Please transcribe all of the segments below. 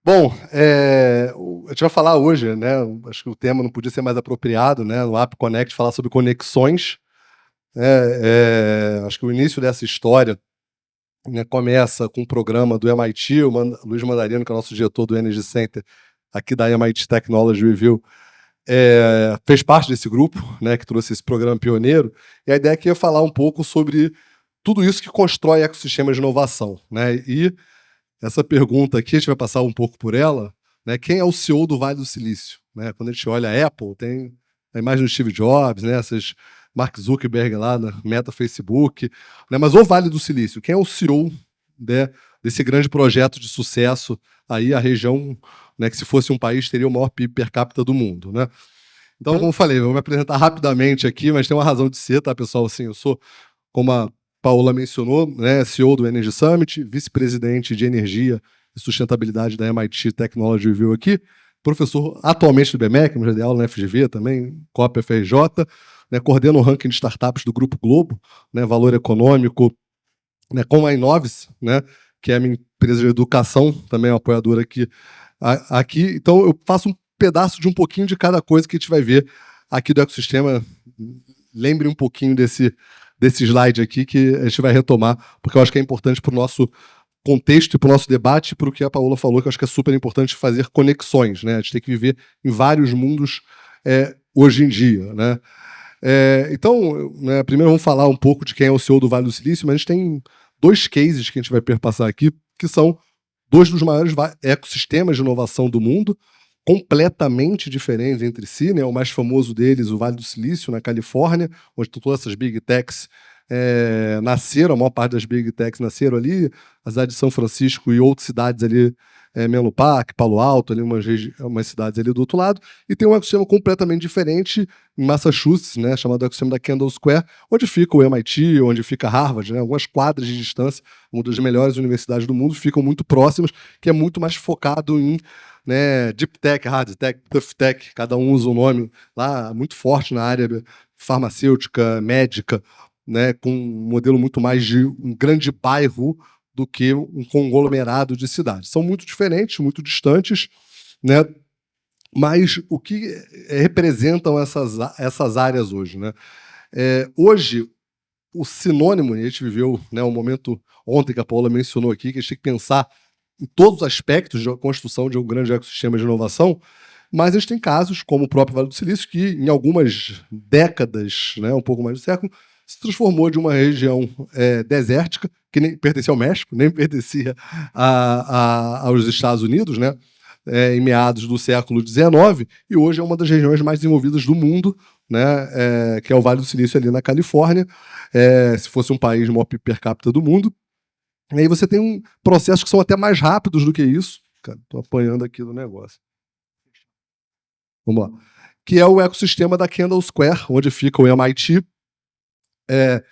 Bom, a gente vai falar hoje, né? Acho que o tema não podia ser mais apropriado, né? No App Connect, falar sobre conexões. Acho que o início dessa história, né, começa com um programa do MIT, Luiz Mandarino, que é o nosso diretor do Energy Center, aqui da MIT Technology Review, fez parte desse grupo, né, que trouxe esse programa pioneiro, e a ideia é que ia falar um pouco sobre tudo isso que constrói ecossistemas de inovação, né? E essa pergunta aqui, a gente vai passar um pouco por ela, né? Quem é o CEO do Vale do Silício? Né? Quando a gente olha a Apple, tem a imagem do Steve Jobs, né? Essas Mark Zuckerberg lá na Meta, Facebook, né? Mas o Vale do Silício, quem é o CEO, né, desse grande projeto de sucesso aí, a região, né, que se fosse um país teria o maior PIB per capita do mundo, né? Então, como eu falei, eu vou me apresentar rapidamente aqui, mas tem uma razão de ser, tá, pessoal? Assim, eu sou, como a Paola mencionou, né, CEO do Energy Summit, vice-presidente de energia e sustentabilidade da MIT Technology Review aqui, professor atualmente do BMEC, mas já dei aula na FGV também, COP FRJ, né, coordeno o ranking de startups do Grupo Globo, né, valor econômico, né, com a Inovis, né, que é a minha empresa de educação, também é uma apoiadora aqui. Então eu faço um pedaço de um pouquinho de cada coisa que a gente vai ver aqui do ecossistema. Lembre um pouquinho desse slide aqui que a gente vai retomar, porque eu acho que é importante para o nosso contexto e para o nosso debate, para o que a Paola falou, que eu acho que é super importante fazer conexões, né? A gente tem que viver em vários mundos hoje em dia, né? Então, né, primeiro vamos falar um pouco de quem é o CEO do Vale do Silício, mas a gente tem dois cases que a gente vai perpassar aqui, que são dois dos maiores ecossistemas de inovação do mundo, completamente diferentes entre si, né? O mais famoso deles, o Vale do Silício, na Califórnia, onde todas essas big techs nasceram, a maior parte das big techs nasceram ali, a cidade de São Francisco e outras cidades ali, Menlo Park, Palo Alto, ali umas cidades ali do outro lado, e tem um ecossistema completamente diferente em Massachusetts, né, chamado ecossistema da Kendall Square, onde fica o MIT, onde fica Harvard, né, algumas quadras de distância, uma das melhores universidades do mundo, ficam muito próximas, que é muito mais focado em, né, Deep Tech, Hard Tech, Tough Tech, cada um usa um nome lá, muito forte na área farmacêutica, médica, né, com um modelo muito mais de um grande bairro do que um conglomerado de cidades. São muito diferentes, muito distantes, né, mas o que representam essas áreas hoje? Né? Hoje, o sinônimo, e a gente viveu, né, um momento ontem que a Paola mencionou aqui, que a gente tem que pensar em todos os aspectos da construção de um grande ecossistema de inovação, mas a gente tem casos, como o próprio Vale do Silício, que em algumas décadas, né, um pouco mais de século, se transformou de uma região desértica, que nem pertencia ao México, nem pertencia aos Estados Unidos, né, em meados do século XIX, e hoje é uma das regiões mais desenvolvidas do mundo, né, que é o Vale do Silício ali na Califórnia, se fosse um país maior PIB per capita do mundo. E aí você tem processos que são até mais rápidos do que isso. Estou apanhando aqui do negócio. Vamos lá. Que é o ecossistema da Kendall Square, onde fica o MIT.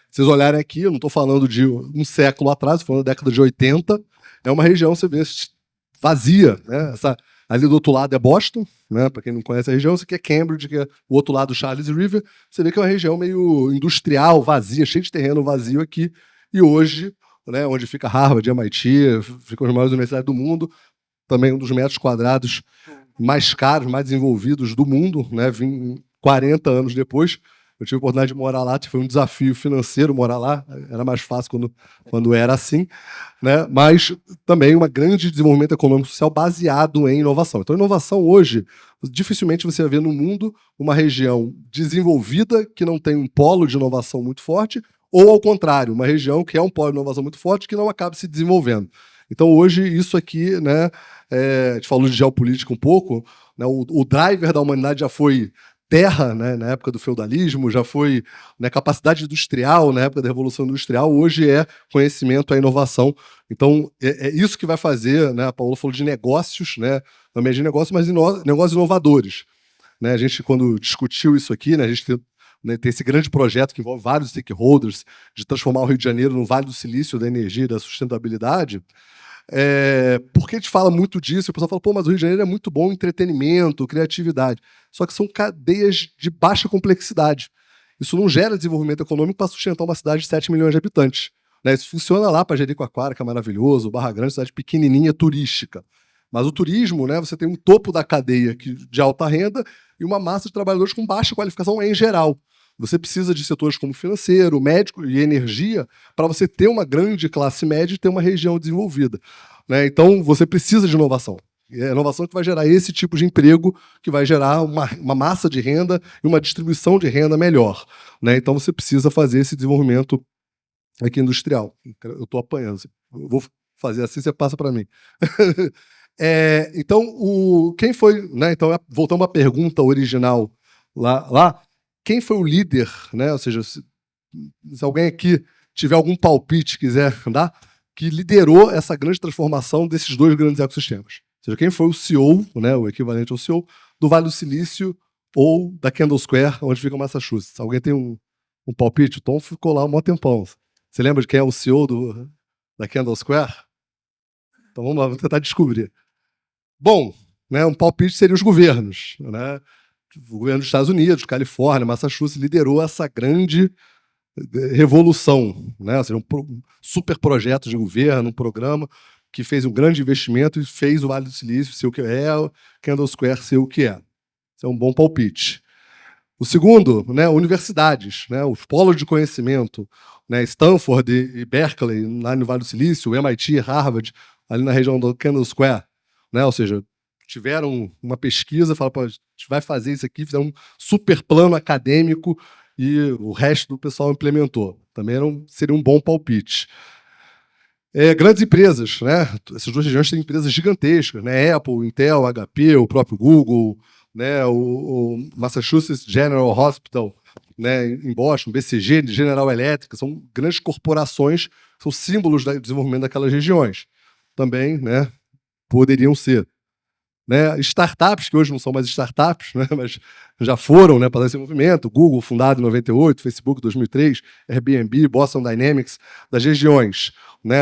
Vocês olharem aqui, eu não estou falando de um século atrás, estou falando da década de 80. É uma região, você vê, vazia. Né? Ali do outro lado é Boston, né? Para quem não conhece a região, isso aqui é Cambridge, que é o outro lado do Charles River. Você vê que é uma região meio industrial, vazia, cheia de terreno vazio aqui. E hoje, né, onde fica Harvard, MIT, ficam as maiores universidades do mundo, também um dos metros quadrados mais caros, mais desenvolvidos do mundo, né, 40 anos depois. Eu tive a oportunidade de morar lá, foi um desafio financeiro morar lá, era mais fácil quando era assim, né? Mas também um grande desenvolvimento econômico e social baseado em inovação. Então, inovação hoje, dificilmente você vai ver no mundo uma região desenvolvida que não tem um polo de inovação muito forte, ou ao contrário, uma região que é um polo de inovação muito forte que não acaba se desenvolvendo. Então, hoje, isso aqui, né, a gente falou de geopolítica um pouco, né, o driver da humanidade já foi terra, né, na época do feudalismo, já foi, né, capacidade industrial na época da Revolução Industrial, hoje é conhecimento, é inovação. Então, é isso que vai fazer, né, a Paola falou de negócios, né, também de negócios, mas negócios inovadores. Né, a gente, quando discutiu isso aqui, né, a gente tem esse grande projeto que envolve vários stakeholders de transformar o Rio de Janeiro no Vale do Silício da energia e da sustentabilidade. Porque a gente fala muito disso, o pessoal fala, pô, mas o Rio de Janeiro é muito bom em entretenimento, criatividade. Só que são cadeias de baixa complexidade. Isso não gera desenvolvimento econômico para sustentar uma cidade de 7 milhões de habitantes. Né? Isso funciona lá para Jericoacoara, que é maravilhoso, Barra Grande, cidade pequenininha, turística. Mas o turismo, né, você tem um topo da cadeia de alta renda e uma massa de trabalhadores com baixa qualificação em geral. Você precisa de setores como financeiro, médico e energia para você ter uma grande classe média e ter uma região desenvolvida, né? Então, você precisa de inovação. E é a inovação que vai gerar esse tipo de emprego, que vai gerar uma massa de renda e uma distribuição de renda melhor, né? Então, você precisa fazer esse desenvolvimento aqui industrial. Eu estou apanhando. Eu vou fazer assim, você passa para mim. Então, quem foi... Né? Então, voltando à pergunta original lá, quem foi o líder, né? Ou seja, se alguém aqui tiver algum palpite, quiser dar, que liderou essa grande transformação desses dois grandes ecossistemas. Ou seja, quem foi o CEO, né, o equivalente ao CEO, do Vale do Silício ou da Kendall Square, onde fica Massachusetts. Alguém tem um palpite? O Tom ficou lá um maior tempão. Você lembra de quem é o CEO da Kendall Square? Então vamos lá, vamos tentar descobrir. Bom, né, um palpite seria os governos, né? O governo dos Estados Unidos, Califórnia, Massachusetts, liderou essa grande revolução, né? Ou seja, um super projeto de governo, um programa que fez um grande investimento e fez o Vale do Silício ser o que é, o Kendall Square ser o que é. Isso é um bom palpite. O segundo, né, universidades, né, os polos de conhecimento, né, Stanford e Berkeley, lá no Vale do Silício, o MIT, Harvard, ali na região do Kendall Square, né, ou seja, tiveram uma pesquisa, falaram, a gente vai fazer isso aqui, fizeram um super plano acadêmico e o resto do pessoal implementou. Também seria um bom palpite. Grandes empresas, né? Essas duas regiões têm empresas gigantescas, né? Apple, Intel, HP, o próprio Google, né? o Massachusetts General Hospital, né? Em Boston, BCG, General Electric, são grandes corporações, são símbolos do desenvolvimento daquelas regiões. Também, né? Poderiam ser. Né, startups, que hoje não são mais startups, né, mas já foram, né, para esse movimento. Google, fundado em 98, Facebook, 2003, Airbnb, Boston Dynamics, das regiões. Né,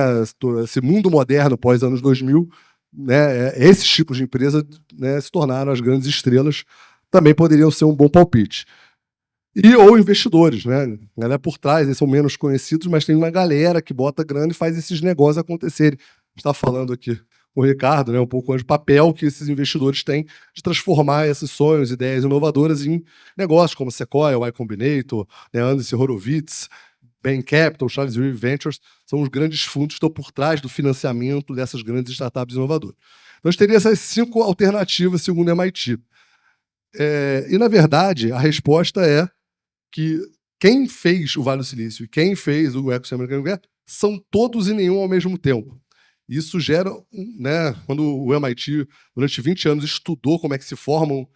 esse mundo moderno pós-anos 2000, né, esses tipos de empresas, né, se tornaram as grandes estrelas, também poderiam ser um bom palpite. Ou investidores, né? A galera por trás, eles são menos conhecidos, mas tem uma galera que bota grana e faz esses negócios acontecerem. A gente está falando aqui com o Ricardo, né, um pouco de papel que esses investidores têm de transformar esses sonhos, ideias inovadoras em negócios, como Sequoia, Y Combinator, né, Andreessen Horowitz, Bain Capital, Charles River Ventures, são os grandes fundos que estão por trás do financiamento dessas grandes startups inovadoras. Então, a gente teria essas 5 alternativas, segundo o MIT. E, na verdade, a resposta é que quem fez o Vale do Silício e quem fez o ecossistema americano são todos e nenhum ao mesmo tempo. Isso gera, né, quando o MIT, durante 20 anos, estudou como é que se formam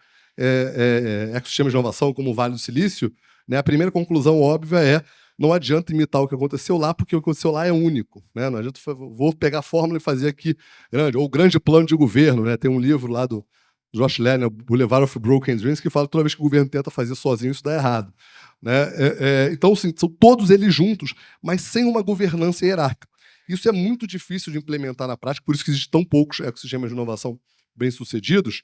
ecossistemas de inovação, como o Vale do Silício, né, a primeira conclusão óbvia é não adianta imitar o que aconteceu lá, porque o que aconteceu lá é único. Né? Não adianta, vou pegar a fórmula e fazer aqui grande, ou grande plano de governo. Né? Tem um livro lá do Josh Lerner, Boulevard of Broken Dreams, que fala que toda vez que o governo tenta fazer sozinho, isso dá errado. Né? Então, sim, são todos eles juntos, mas sem uma governança hierárquica. Isso é muito difícil de implementar na prática, por isso que existem tão poucos ecossistemas de inovação bem-sucedidos,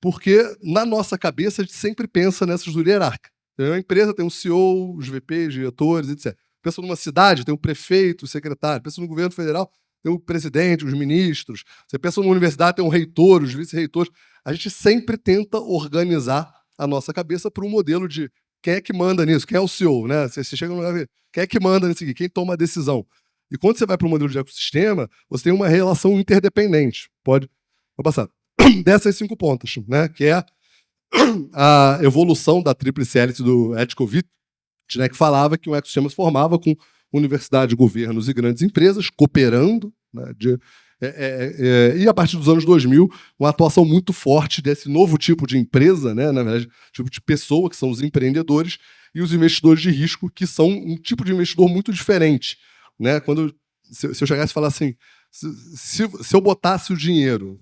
porque na nossa cabeça a gente sempre pensa nessa estrutura hierárquica. A empresa tem um CEO, os VPs, diretores, etc. Pensa numa cidade, tem o prefeito, o secretário. Pensa no governo federal, tem o presidente, os ministros. Você pensa numa universidade, tem um reitor, os vice-reitores. A gente sempre tenta organizar a nossa cabeça para um modelo de quem é que manda nisso, quem é o CEO, né? Você chega no lugar, quem é que manda nisso aqui, quem toma a decisão. E quando você vai para o modelo de ecossistema, você tem uma relação interdependente. Vou passar. Dessas 5 pontas, né? Que é a evolução da tríplice hélice do Etcovitch, né, que falava que um ecossistema se formava com universidades, governos e grandes empresas cooperando, né, e a partir dos anos 2000, uma atuação muito forte desse novo tipo de empresa, né, na verdade, tipo de pessoa, que são os empreendedores, e os investidores de risco, que são um tipo de investidor muito diferente. Né? Se eu chegasse e falasse assim, se eu botasse o dinheiro,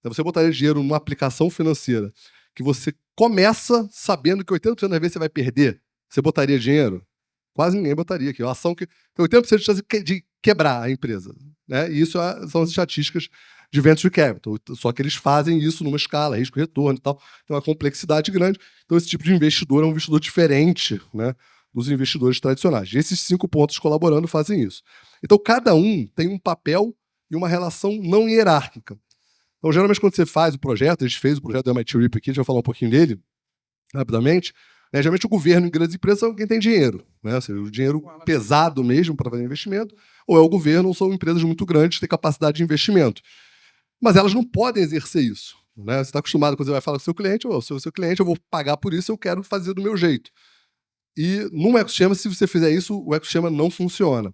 você botaria dinheiro numa aplicação financeira que você começa sabendo que 80% das vezes você vai perder, você botaria dinheiro? Quase ninguém botaria aqui. Uma ação que tem 80% de chance de quebrar a empresa. Né? E isso são as estatísticas de venture capital. Só que eles fazem isso numa escala, risco-retorno e tal. Tem uma complexidade grande. Então, esse tipo de investidor é um investidor diferente, né, dos investidores tradicionais. E esses 5 pontos colaborando fazem isso. Então, cada um tem um papel e uma relação não hierárquica. Então, geralmente, quando você faz o projeto, a gente fez o projeto do MIT RIP aqui, a gente vai falar um pouquinho dele, rapidamente, né? Geralmente o governo e grandes empresas são quem tem dinheiro, né? Ou seja, o dinheiro pesado mesmo para fazer investimento, ou é o governo, ou são empresas muito grandes que têm capacidade de investimento. Mas elas não podem exercer isso. Né? Você está acostumado, quando você vai falar com o seu cliente, ou se eu sou seu cliente, eu vou pagar por isso, eu quero fazer do meu jeito. E num ecossistema, se você fizer isso, o ecossistema não funciona.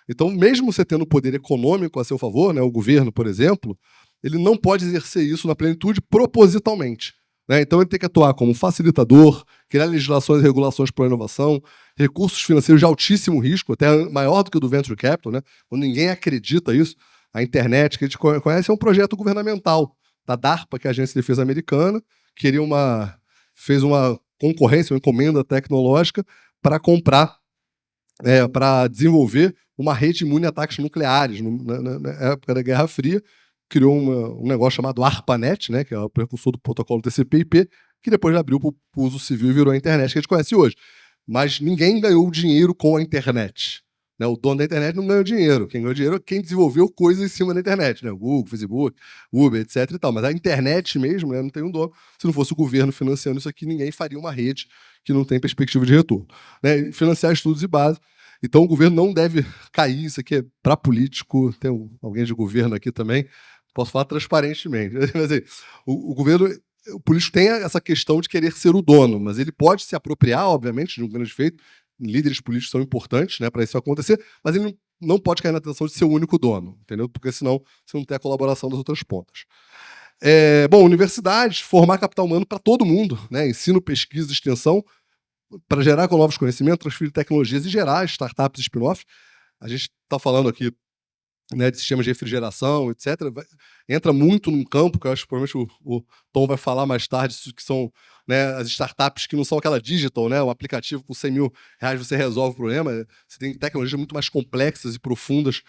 Então, mesmo você tendo poder econômico a seu favor, né, o governo, por exemplo, ele não pode exercer isso na plenitude propositalmente. Né? Então, ele tem que atuar como facilitador, criar legislações e regulações para a inovação, recursos financeiros de altíssimo risco, até maior do que o do Venture Capital, né? Quando ninguém acredita isso. A internet, que a gente conhece, é um projeto governamental da DARPA, que é a Agência de Defesa Americana, fez uma concorrência, uma encomenda tecnológica para comprar, para desenvolver uma rede imune a ataques nucleares. Na época da Guerra Fria, criou um negócio chamado ARPANET, né, que é o precursor do protocolo TCP/IP, que depois abriu para o uso civil e virou a internet que a gente conhece hoje. Mas ninguém ganhou dinheiro com a internet. Né? O dono da internet não ganhou dinheiro. Quem ganhou dinheiro é quem desenvolveu coisas em cima da internet. Né? O Google, Facebook, Uber, etc. E tal. Mas a internet mesmo, né, não tem um dono. Se não fosse o governo financiando isso aqui, ninguém faria uma rede que não tem perspectiva de retorno. Né? Financiar estudos de base. Então o governo não deve cair. Isso aqui é para político. Tem alguém de governo aqui também. Posso falar transparentemente. Mas, assim, o governo... O político tem essa questão de querer ser o dono, mas ele pode se apropriar, obviamente, de um grande feito. Líderes políticos são importantes, né, para isso acontecer, mas ele não pode cair na tentação de ser o único dono, entendeu? Porque senão você não tem a colaboração das outras pontas. Bom, universidades, formar capital humano para todo mundo, né? Ensino, pesquisa e extensão, para gerar com novos conhecimentos, transferir tecnologias e gerar startups e spin-offs. A gente está falando aqui, né, de sistemas de refrigeração, etc., entra muito num campo que eu acho que provavelmente o Tom vai falar mais tarde, que são, né, as startups que não são aquela digital, né, um aplicativo com 100 mil reais você resolve o problema. Você tem tecnologias muito mais complexas e profundas.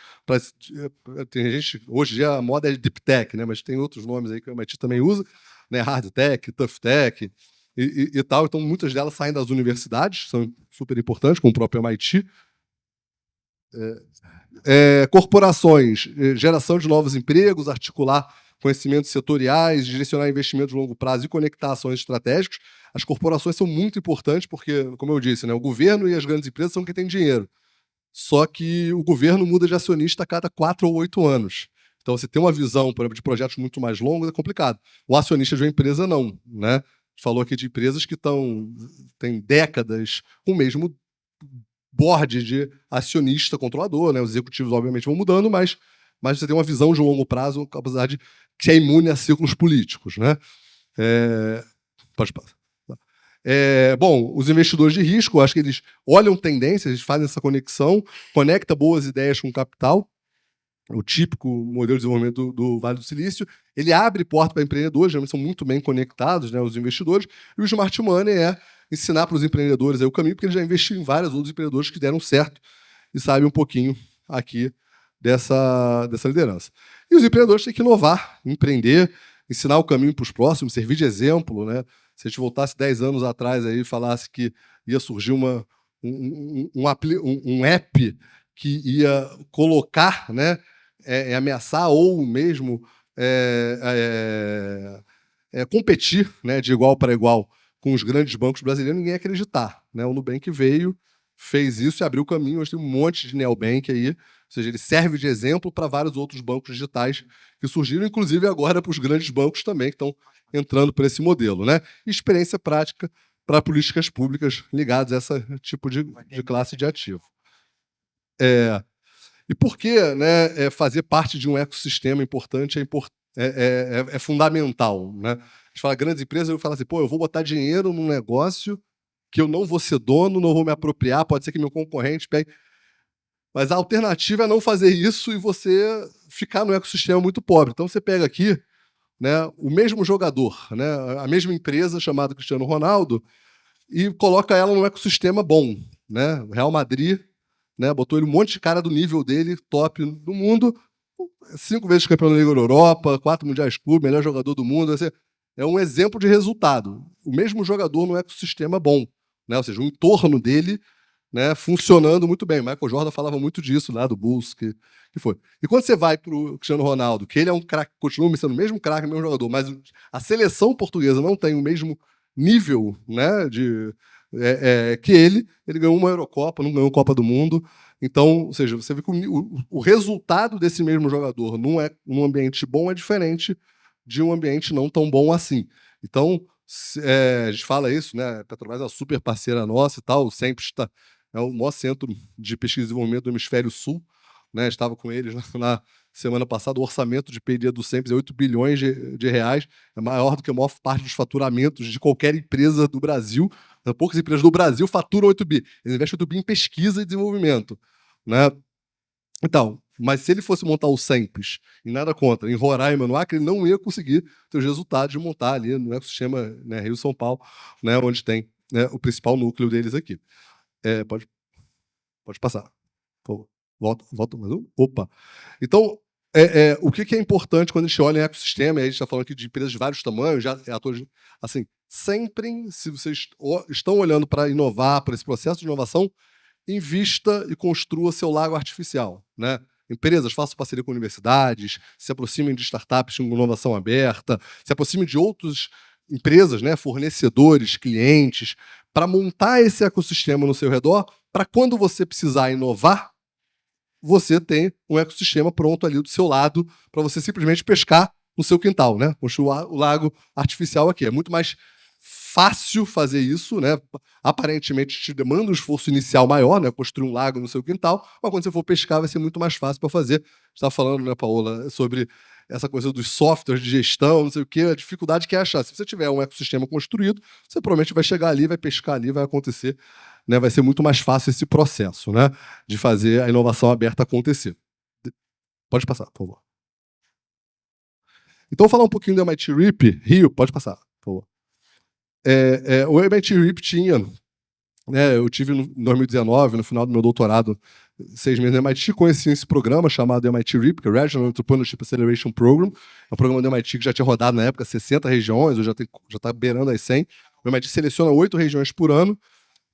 Tem gente, hoje em dia a moda é deep tech, né, mas tem outros nomes aí que o MIT também usa, né, hard tech, tough tech e tal. Então muitas delas saem das universidades, são super importantes, como o próprio MIT. Corporações, geração de novos empregos, articular conhecimentos setoriais, direcionar investimentos de longo prazo e conectar ações estratégicas. As corporações são muito importantes porque, como eu disse, né, o governo e as grandes empresas são quem tem dinheiro. Só que o governo muda de acionista a cada 4 ou 8 anos. Então, você tem uma visão, por exemplo, de projetos muito mais longos, é complicado. O acionista de uma empresa, não. Né? A gente falou aqui de empresas que têm décadas com o mesmo board de acionista controlador, né? Os executivos, obviamente, vão mudando, mas você tem uma visão de longo prazo, uma capacidade que é imune a ciclos políticos. Né? Pode passar. Bom, os investidores de risco, acho que eles olham tendências, eles fazem essa conexão, conecta boas ideias com capital, o típico modelo de desenvolvimento do Vale do Silício. Ele abre porta para empreendedores, geralmente são muito bem conectados, né, os investidores, e o Smart Money é ensinar para os empreendedores aí o caminho, porque ele já investiu em vários outros empreendedores que deram certo e sabe um pouquinho aqui dessa liderança. E os empreendedores têm que inovar, empreender, ensinar o caminho para os próximos, servir de exemplo. Né? Se a gente voltasse 10 anos atrás aí, e falasse que ia surgir um app que ia colocar, né, ameaçar ou mesmo competir, né, de igual para igual com os grandes bancos brasileiros, ninguém ia acreditar. Né? O Nubank veio, fez isso e abriu o caminho. Hoje tem um monte de neobank aí, ou seja, ele serve de exemplo para vários outros bancos digitais que surgiram, inclusive agora para os grandes bancos também, que estão entrando por esse modelo. Né? E experiência prática para políticas públicas ligadas a esse tipo de classe de ativo. E por que, né, fazer parte de um ecossistema importante é fundamental? Né? A gente fala grandes empresas, eu falo assim, eu vou botar dinheiro num negócio que eu não vou ser dono, não vou me apropriar, pode ser que meu concorrente pegue. Mas a alternativa é não fazer isso e você ficar num ecossistema muito pobre. Então você pega aqui, né, o mesmo jogador, né, a mesma empresa chamada Cristiano Ronaldo, e coloca ela num ecossistema bom. Né? O Real Madrid, né, botou ele um monte de cara do nível dele, top do mundo, 5 vezes campeão da Liga da Europa, 4 Mundiais Clube, melhor jogador do mundo. É um exemplo de resultado. O mesmo jogador num ecossistema bom. Né? Ou seja, o entorno dele, né, funcionando muito bem. Michael Jordan falava muito disso lá do Bulls, que foi. E quando você vai para o Cristiano Ronaldo, que ele é um craque, continua sendo o mesmo craque, o mesmo jogador, mas a seleção portuguesa não tem o mesmo nível, né, que ele ganhou uma Eurocopa, não ganhou Copa do Mundo. Então, ou seja, você vê que o resultado desse mesmo jogador num ambiente bom é diferente de um ambiente não tão bom assim. Então, a gente fala isso, né? A Petrobras é uma super parceira nossa e tal, sempre está. É o maior centro de pesquisa e desenvolvimento do Hemisfério Sul. Né? Estava com eles na semana passada. O orçamento de P&D do SEMPES é 8 bilhões de reais. É maior do que a maior parte dos faturamentos de qualquer empresa do Brasil. Poucas empresas do Brasil faturam 8 bi. Eles investem 8 bi em pesquisa e desenvolvimento. Né? Então, mas se ele fosse montar o SEMPES, e nada contra, em Roraima, no Acre, ele não ia conseguir ter os resultados de montar ali no ecossistema, né, Rio-São Paulo, né, onde tem, né, o principal núcleo deles aqui. Pode passar. Por favor. Volta mais um. Opa. Então, o que é importante quando a gente olha em ecossistema, e a gente está falando aqui de empresas de vários tamanhos, atores, assim, sempre, se vocês estão olhando para inovar, para esse processo de inovação, invista e construa seu lago artificial. Né? Empresas, façam parceria com universidades, se aproximem de startups com inovação aberta, se aproximem de outras empresas, né, fornecedores, clientes, para montar esse ecossistema no seu redor, para quando você precisar inovar, você tem um ecossistema pronto ali do seu lado para você simplesmente pescar no seu quintal, né? Construir o lago artificial aqui. É muito mais fácil fazer isso, né? Aparentemente te demanda um esforço inicial maior, né? Construir um lago no seu quintal, mas quando você for pescar vai ser muito mais fácil para fazer. Você está falando, né, Paola, sobre essa coisa dos softwares de gestão, não sei o quê, a dificuldade que é achar. Se você tiver um ecossistema construído, você provavelmente vai chegar ali, vai pescar ali, vai acontecer, né? Vai ser muito mais fácil esse processo, né? De fazer a inovação aberta acontecer. Pode passar, por favor. Então, vou falar um pouquinho do MIT RIP, Rio, pode passar, por favor. O MIT RIP tinha, né, eu tive em 2019, no final do meu doutorado, 6 meses no MIT, conheci esse programa chamado MIT RIP, que é Regional Entrepreneurship Acceleration Program. É um programa do MIT que já tinha rodado na época 60 regiões, hoje já está beirando as 100. O MIT seleciona 8 regiões por ano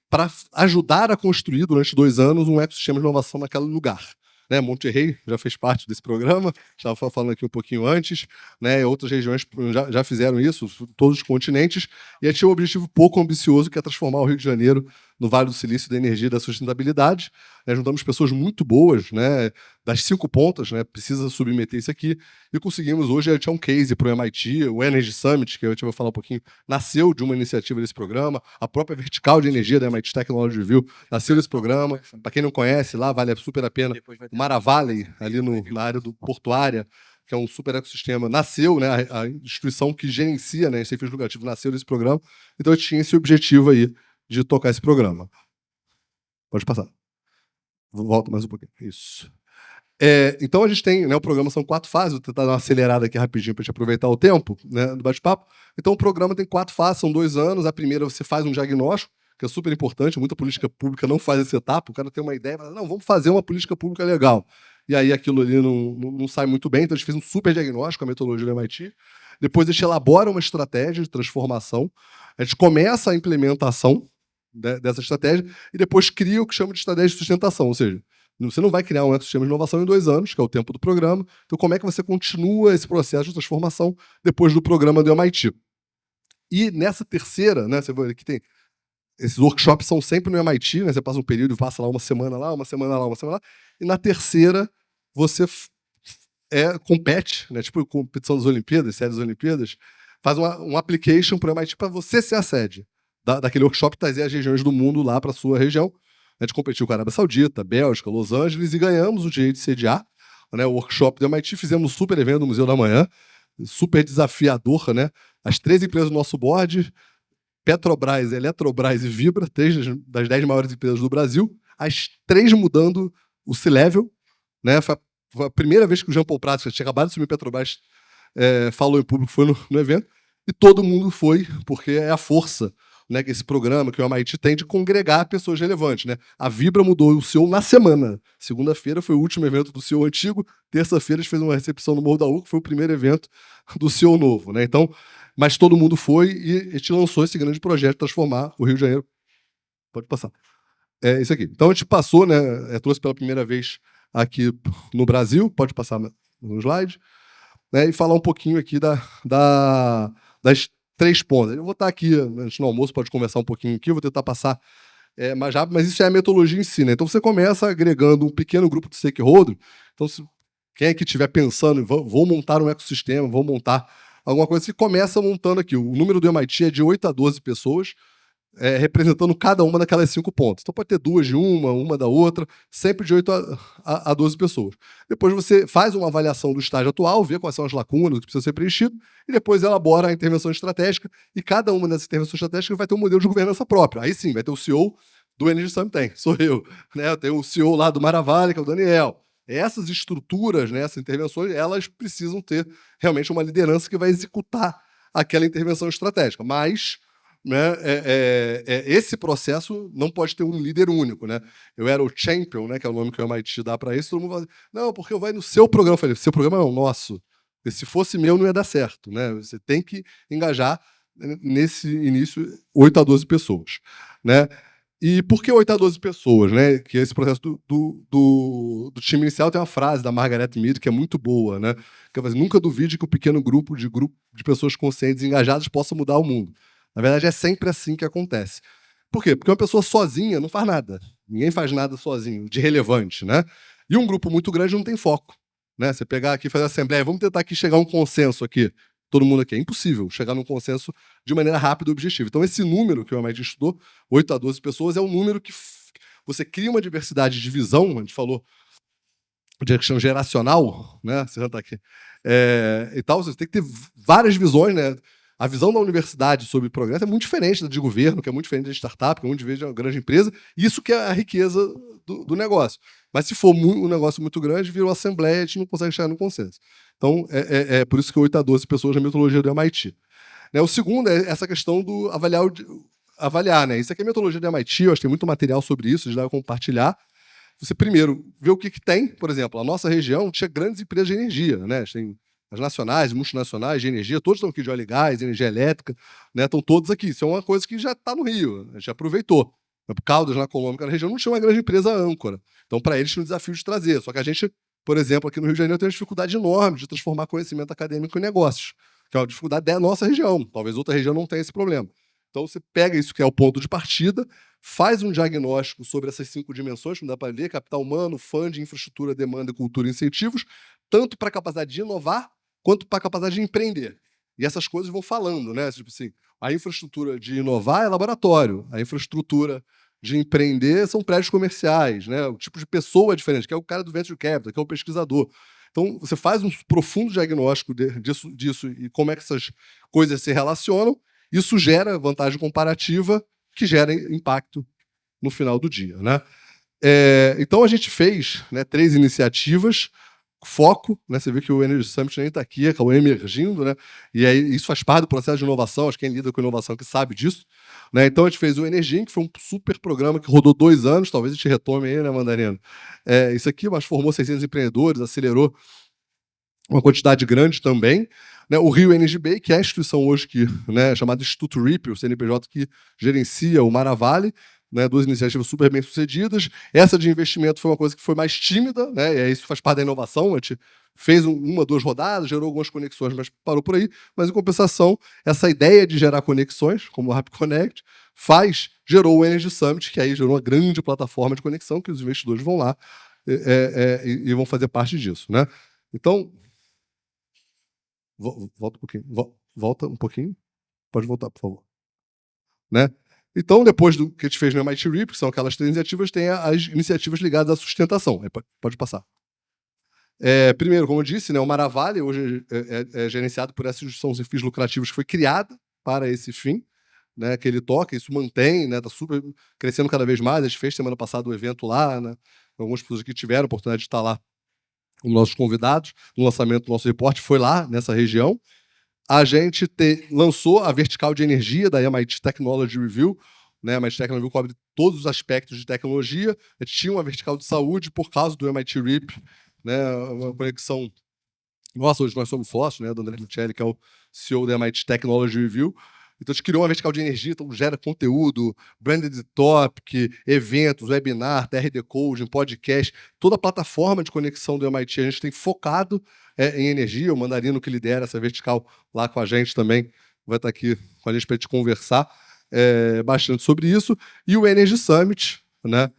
para ajudar a construir, durante 2 anos, um ecossistema de inovação naquele lugar. Né, Monterrey já fez parte desse programa, estava falando aqui um pouquinho antes, né, outras regiões já fizeram isso, todos os continentes, e aí tinha um objetivo pouco ambicioso, que é transformar o Rio de Janeiro no Vale do Silício da energia e da sustentabilidade. Né, juntamos pessoas muito boas, né, das 5 pontas, né, precisa submeter isso aqui, e conseguimos hoje tinha um case para o MIT, o Energy Summit, que eu vou falar um pouquinho, nasceu de uma iniciativa desse programa, a própria vertical de energia da MIT Technology Review nasceu desse programa. Para quem não conhece, lá vale super a pena. O Maravalley, ali na área do portuária, que é um super ecossistema, nasceu, né, a instituição que gerencia, né, esse fins lucrativos nasceu desse programa, então eu tinha esse objetivo aí de tocar esse programa. Pode passar. Volta mais um pouquinho. Isso. Então a gente tem, né, o programa são 4 fases, vou tentar dar uma acelerada aqui rapidinho para a gente aproveitar o tempo, né, do bate-papo. Então o programa tem 4 fases, são 2 anos. A primeira você faz um diagnóstico, que é super importante, muita política pública não faz essa etapa, o cara tem uma ideia, fala, não, vamos fazer uma política pública legal. E aí aquilo ali não sai muito bem, então a gente fez um super diagnóstico, a metodologia do MIT. Depois a gente elabora uma estratégia de transformação, a gente começa a implementação dessa estratégia e depois cria o que chama de estratégia de sustentação, ou seja, você não vai criar um ecossistema de inovação em 2 anos, que é o tempo do programa. Então, como é que você continua esse processo de transformação depois do programa do MIT? E nessa terceira, né, você vê que tem esses workshops são sempre no MIT, né? Você passa um período, passa lá uma semana lá, uma semana lá, uma semana lá. E na terceira, você compete, né? Tipo competição das Olimpíadas, sede das Olimpíadas, faz um application para o MIT para você ser a sede daquele workshop e trazer as regiões do mundo lá para a sua região. A gente competiu com a Arábia Saudita, Bélgica, Los Angeles e ganhamos o direito de sediar, né, o workshop do MIT. Fizemos um super evento no Museu da Manhã, super desafiador, né? As 3 empresas do nosso board, Petrobras, Eletrobras e Vibra, 3 das 10 maiores empresas do Brasil, as 3 mudando o C-Level. Né? Foi a primeira vez que o Jean Paul Prats, que tinha acabado de assumir Petrobras, falou em público, foi no evento, e todo mundo foi, porque é a força, né, que esse programa, que o MIT tem, de congregar pessoas relevantes. Né? A Vibra mudou o CEO na semana. Segunda-feira foi o último evento do CEO antigo, terça-feira a gente fez uma recepção no Morro da Urca, que foi o primeiro evento do CEO novo. Né? Então, mas todo mundo foi e a gente lançou esse grande projeto de transformar o Rio de Janeiro. Pode passar. É isso aqui. Então a gente passou, né, trouxe pela primeira vez aqui no Brasil, pode passar no slide, né, e falar um pouquinho aqui das 3 pontas. Eu vou estar aqui, antes no almoço, pode conversar um pouquinho aqui, eu vou tentar passar mais rápido, mas isso é a metodologia em si, né? Então você começa agregando um pequeno grupo de stakeholder. Então, quem é que estiver pensando, vou montar um ecossistema, vou montar alguma coisa, você começa montando aqui. O número do MIT é de 8 a 12 pessoas, representando cada uma daquelas 5 pontas. Então pode ter 2 de uma da outra, sempre de 8 a 12 pessoas. Depois você faz uma avaliação do estágio atual, vê quais são as lacunas, o que precisa ser preenchido, e depois elabora a intervenção estratégica, e cada uma dessas intervenções estratégicas vai ter um modelo de governança próprio. Aí sim, vai ter o CEO do Energy Summit, sou eu. Né? Eu tenho o CEO lá do Maravale, que é o Daniel. Essas estruturas, né, essas intervenções, elas precisam ter realmente uma liderança que vai executar aquela intervenção estratégica. Mas, né, esse processo não pode ter um líder único. Né? Eu era o champion, né, que é o nome que o MIT dá para isso, todo mundo fala, não, porque eu vou no seu programa. Eu falei, seu programa é o nosso. Porque se fosse meu, não ia dar certo. Né? Você tem que engajar, nesse início, 8 a 12 pessoas. Né? E por que 8 a 12 pessoas? Né? Que esse processo do time inicial tem uma frase da Margaret Mead que é muito boa, né? Que é, nunca duvide que um pequeno grupo de pessoas conscientes e engajadas possa mudar o mundo. Na verdade, é sempre assim que acontece. Por quê? Porque uma pessoa sozinha não faz nada. Ninguém faz nada sozinho, de relevante. Né? E um grupo muito grande não tem foco. Né? Você pegar aqui e fazer a assembleia, vamos tentar aqui chegar a um consenso aqui. Todo mundo aqui. É impossível chegar num consenso de maneira rápida e objetiva. Então, esse número que o MIT estudou, 8 a 12 pessoas, é um número que você cria uma diversidade de visão, a gente falou de questão geracional, né? Você já está aqui. E tal, você tem que ter várias visões, né? A visão da universidade sobre progresso é muito diferente da de governo, que é muito diferente da startup, que é muito diferente de uma grande empresa. Isso que é a riqueza do negócio. Mas se for um negócio muito grande, vira uma assembleia, a gente não consegue chegar no consenso. Então, é por isso que 8 a 12 pessoas na metodologia do MIT. Né, o segundo é essa questão do avaliar. Né? Isso aqui é a metodologia do MIT, eu acho que tem muito material sobre isso, de dar a compartilhar. Você, primeiro, vê o que tem. Por exemplo, a nossa região tinha grandes empresas de energia. Né? Tem as nacionais, multinacionais de energia, todos estão aqui de óleo e gás, energia elétrica, né? Estão todos aqui. Isso é uma coisa que já está no Rio, a gente aproveitou. Caldas, na Colômbia, na região, não tinha uma grande empresa âncora. Então, para eles, tinha um desafio de trazer. Só que a gente, por exemplo, aqui no Rio de Janeiro, tem uma dificuldade enorme de transformar conhecimento acadêmico em negócios, que é uma dificuldade da nossa região. Talvez outra região não tenha esse problema. Então, você pega isso que é o ponto de partida, faz um diagnóstico sobre essas 5 dimensões, como dá para ler, capital humano, funding, infraestrutura, demanda, cultura e incentivos, tanto para a capacidade de inovar, quanto para a capacidade de empreender. E essas coisas vão falando, né? Tipo assim, a infraestrutura de inovar é laboratório, a infraestrutura de empreender são prédios comerciais, né? O tipo de pessoa é diferente, que é o cara do venture capital, que é o pesquisador. Então, você faz um profundo diagnóstico disso e como é que essas coisas se relacionam. Isso gera vantagem comparativa, que gera impacto no final do dia. Né? Então, a gente fez, né, 3 iniciativas, foco, né, você vê que o Energy Summit nem está aqui, acabou emergindo, né, e aí isso faz parte do processo de inovação, acho que quem lida com inovação que sabe disso. Né, então, a gente fez o Energy, que foi um super programa que rodou 2 anos, talvez a gente retome aí, né, Mandarino? Isso aqui, mas formou 600 empreendedores, acelerou uma quantidade grande também. Né, o Rio Energy Bay, que é a instituição hoje que, né, chamada Instituto RIP, o CNPJ que gerencia o Maravale, né, 2 iniciativas super bem sucedidas. Essa de investimento foi uma coisa que foi mais tímida, né, e isso faz parte da inovação. A gente fez 1, 2 rodadas, gerou algumas conexões, mas parou por aí. Mas, em compensação, essa ideia de gerar conexões, como o Rap Connect, gerou o Energy Summit, que aí gerou uma grande plataforma de conexão, que os investidores vão lá e vão fazer parte disso. Né? Então, volta um pouquinho. Volta um pouquinho. Pode voltar, por favor. Né? Então, depois do que a gente fez no MIT RIP, que são aquelas 3 iniciativas, tem as iniciativas ligadas à sustentação. Pode passar. Primeiro, como eu disse, né, o Maravale hoje é gerenciado por essa instituição sem fins lucrativos que foi criada para esse fim, né, que ele toca, isso mantém, né, está super crescendo cada vez mais. A gente fez semana passada um evento lá, né, algumas pessoas que tiveram a oportunidade de estar lá com nossos convidados, no lançamento do nosso reporte, foi lá nessa região. A gente lançou a vertical de energia da MIT Technology Review. Né, a MIT Technology Review cobre todos os aspectos de tecnologia. A gente tinha uma vertical de saúde por causa do MIT RIP, né, uma conexão. Nossa, hoje nós somos sócios, né, do André Lucelli, que é o CEO da MIT Technology Review. Então, a gente criou uma vertical de energia, então gera conteúdo, branded topic, eventos, webinar, TR Decoding, podcast, toda a plataforma de conexão do MIT a gente tem focado em energia. O Mandarino, que lidera essa vertical lá com a gente também, vai estar aqui com a gente para a gente conversar bastante sobre isso. E o Energy Summit, né,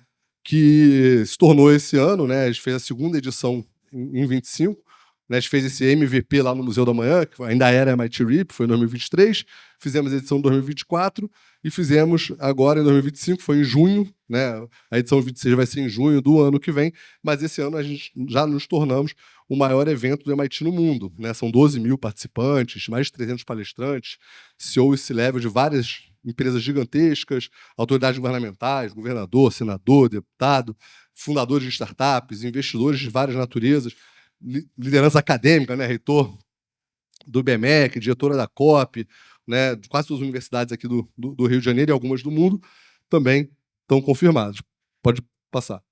que se tornou esse ano, né, a gente fez a segunda edição em 25, né, a gente fez esse MVP lá no Museu da Manhã, que ainda era MIT RIP, foi em 2023, fizemos a edição de 2024 e fizemos agora em 2025, foi em junho, né, a edição 26 vai ser em junho do ano que vem, mas esse ano a gente já nos tornamos o maior evento do MIT no mundo, né, são 12 mil participantes, mais de 300 palestrantes, CEO e C-level de várias empresas gigantescas, autoridades governamentais, governador, senador, deputado, fundadores de startups, investidores de várias naturezas, liderança acadêmica, né, reitor do BMEC, diretora da COP, né, de quase todas as universidades aqui do Rio de Janeiro e algumas do mundo também estão confirmadas. Pode passar.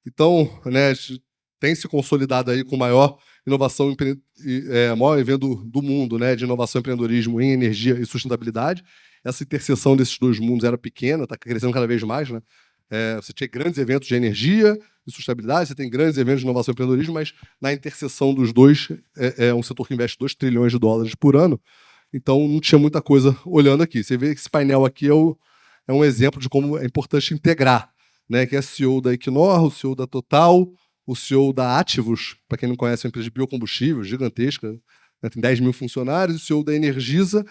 Então, né, tem se consolidado aí com maior inovação, maior evento do mundo, né, de inovação e empreendedorismo em energia e sustentabilidade. Essa interseção desses dois mundos era pequena, está crescendo cada vez mais, né? Você tinha grandes eventos de energia e sustentabilidade, você tem grandes eventos de inovação e empreendedorismo, mas na interseção dos dois é um setor que investe 2 trilhões de dólares por ano, então não tinha muita coisa olhando aqui. Você vê que esse painel aqui é um exemplo de como é importante integrar, né? Que é CEO da Equinor, o CEO da Total, o CEO da Ativus, para quem não conhece, é uma empresa de biocombustível gigantesca, né, tem 10 mil funcionários, o CEO da Energisa,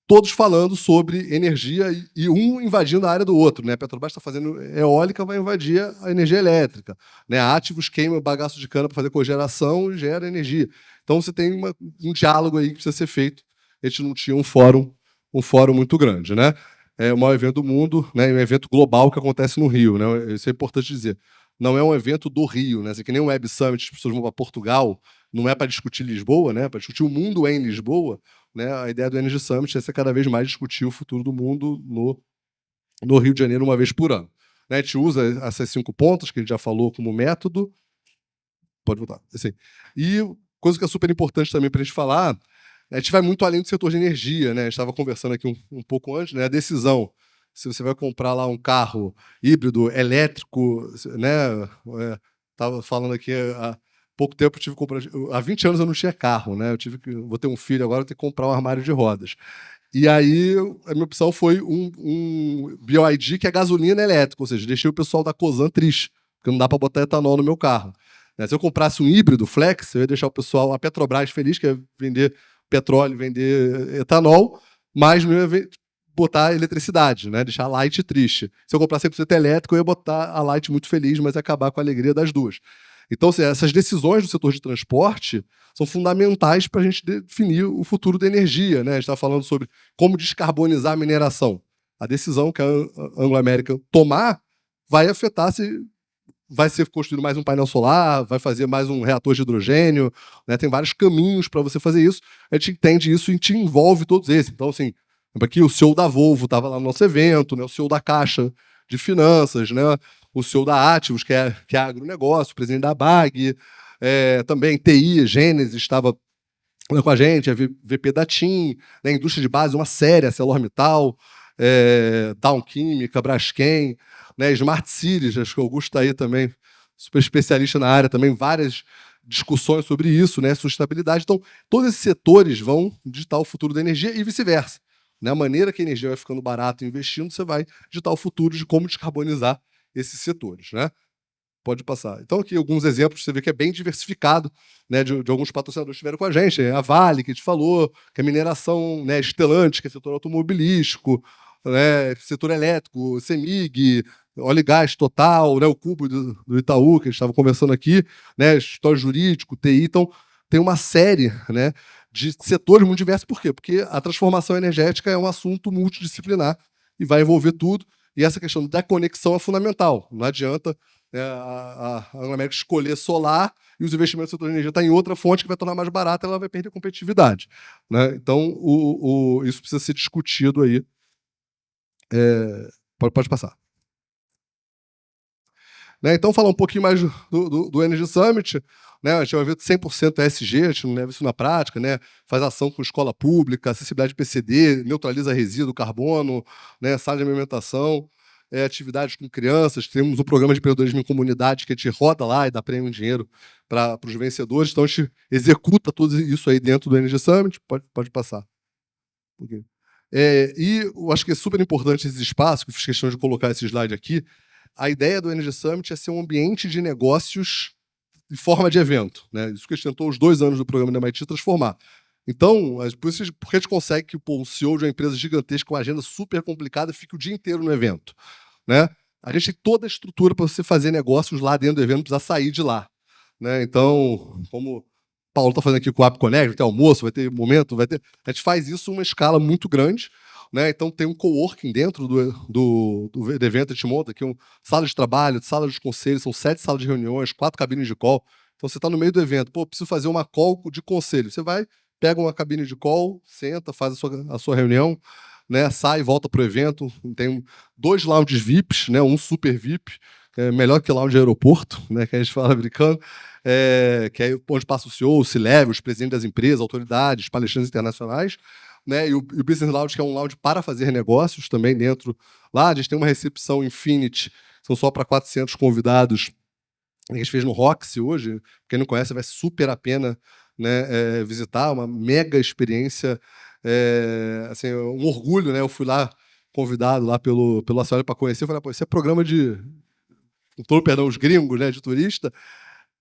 todos falando sobre energia e um invadindo a área do outro, né? A Petrobras está fazendo eólica, vai invadir a energia elétrica, né? A Ativus queima bagaço de cana para fazer cogeração e gera energia. Então você tem um diálogo aí que precisa ser feito. A gente não tinha um fórum muito grande, né? É o maior evento do mundo, né? Um evento global que acontece no Rio, né? Isso é importante dizer. Não é um evento do Rio, né? Assim, que nem um Web Summit, as pessoas vão para Portugal, não é para discutir Lisboa, né? Para discutir o mundo em Lisboa. Né, a ideia do Energy Summit é ser cada vez mais discutir o futuro do mundo no Rio de Janeiro uma vez por ano. Né, a gente usa essas 5 pontas que a gente já falou como método. Pode voltar. Assim. E coisa que é super importante também para a gente falar, a gente vai muito além do setor de energia. Né? A gente estava conversando aqui um pouco antes, né? A decisão se você vai comprar lá um carro híbrido, elétrico, né? Estava falando aqui pouco tempo eu tive que comprar. Há 20 anos eu não tinha carro, né? Vou ter um filho agora, eu tenho que comprar um armário de rodas. E aí a minha opção foi um BYD que é gasolina elétrica, ou seja, deixei o pessoal da Cosan triste, porque não dá para botar etanol no meu carro. Né? Se eu comprasse um híbrido flex, eu ia deixar o pessoal, a Petrobras feliz, que ia vender petróleo, vender etanol, mas não ia botar eletricidade, né? Deixar a Light triste. Se eu comprasse 100% elétrico, eu ia botar a Light muito feliz, mas ia acabar com a alegria das duas. Então, assim, essas decisões do setor de transporte são fundamentais para a gente definir o futuro da energia. Né? A gente está falando sobre como descarbonizar a mineração. A decisão que a Anglo American tomar vai afetar se vai ser construído mais um painel solar, vai fazer mais um reator de hidrogênio. Né? Tem vários caminhos para você fazer isso. A gente entende isso e te envolve todos esses. Então, assim, aqui o CEO da Volvo estava lá no nosso evento, né? O CEO da Caixa de Finanças, né? O CEO da Ativus, que é agronegócio, o presidente da BAG, também TI, Gênesis, estava com a gente, a VP da TIM, né, indústria de base, uma série, ArcelorMittal, Dow Química, Braskem, né, Smart Cities, acho que o Augusto está aí também, super especialista na área, também várias discussões sobre isso, né, sustentabilidade. Então, todos esses setores vão ditar o futuro da energia e vice-versa. Né, a maneira que a energia vai ficando barata investindo, você vai ditar o futuro de como descarbonizar esses setores, né? Pode passar. Então, aqui alguns exemplos, você vê que é bem diversificado, né, de alguns patrocinadores que estiveram com a gente. A Vale, que a gente falou, que é mineração, né, Stellantis, que é setor automobilístico, né, setor elétrico, CEMIG, óleo e gás Total, né, o Cubo do Itaú, que a gente estava conversando aqui, né, escritório jurídico, TI. Então, tem uma série, né, de setores muito diversos. Por quê? Porque a transformação energética é um assunto multidisciplinar e vai envolver tudo. E essa questão da conexão é fundamental. Não adianta a Anglo American escolher solar e os investimentos do setor de energia estão em outra fonte que vai tornar mais barata, ela vai perder competitividade. Né? Então, isso precisa ser discutido aí. Pode passar. Né? Então, falar um pouquinho mais do Energy Summit. Né? A gente é um evento 100% ESG, a gente não leva isso na prática, né? Faz ação com escola pública, acessibilidade PCD, neutraliza resíduo, carbono, né? Sala de alimentação, atividades com crianças. Temos um programa de empreendedorismo em comunidade que a gente roda lá e dá prêmio em dinheiro para os vencedores. Então, a gente executa tudo isso aí dentro do Energy Summit. Pode passar. E eu acho que é super importante esse espaço, que eu fiz questão de colocar esse slide aqui. A ideia do Energy Summit é ser um ambiente de negócios em forma de evento. Né? Isso que a gente tentou os 2 anos do programa da MIT transformar. Então, porque a gente consegue que o CEO de uma empresa gigantesca com uma agenda super complicada fique o dia inteiro no evento. Né? A gente tem toda a estrutura para você fazer negócios lá dentro do evento, não precisar sair de lá. Né? Então, como o Paulo está fazendo aqui com o App Connect, vai ter almoço, vai ter momento, vai ter. A gente faz isso em uma escala muito grande. Né? Então, tem um coworking dentro do evento. A gente monta aqui sala de trabalho, sala de conselho, são 7 salas de reuniões, 4 cabines de call. Então, você está no meio do evento, preciso fazer uma call de conselho. Você vai, pega uma cabine de call, senta, faz a sua reunião, né? Sai e volta para o evento. Tem 2 lounges VIPs, né? Um super VIP, que é melhor que lounge de aeroporto, né? Que a gente fala brincando. Que é onde passa o CEO, o C-Level, os presidentes das empresas, autoridades, palestrantes internacionais. Né, e o Business Lounge, que é um lounge para fazer negócios também dentro. Lá a gente tem uma recepção Infinity, são só para 400 convidados, que a gente fez no Roxy hoje. Quem não conhece, vai super a pena, né, visitar, uma mega experiência, assim, um orgulho. Né, eu fui lá convidado lá pelo Assoalho para conhecer, eu falei, esse é programa de, com todo perdão, os gringos, né, de turista,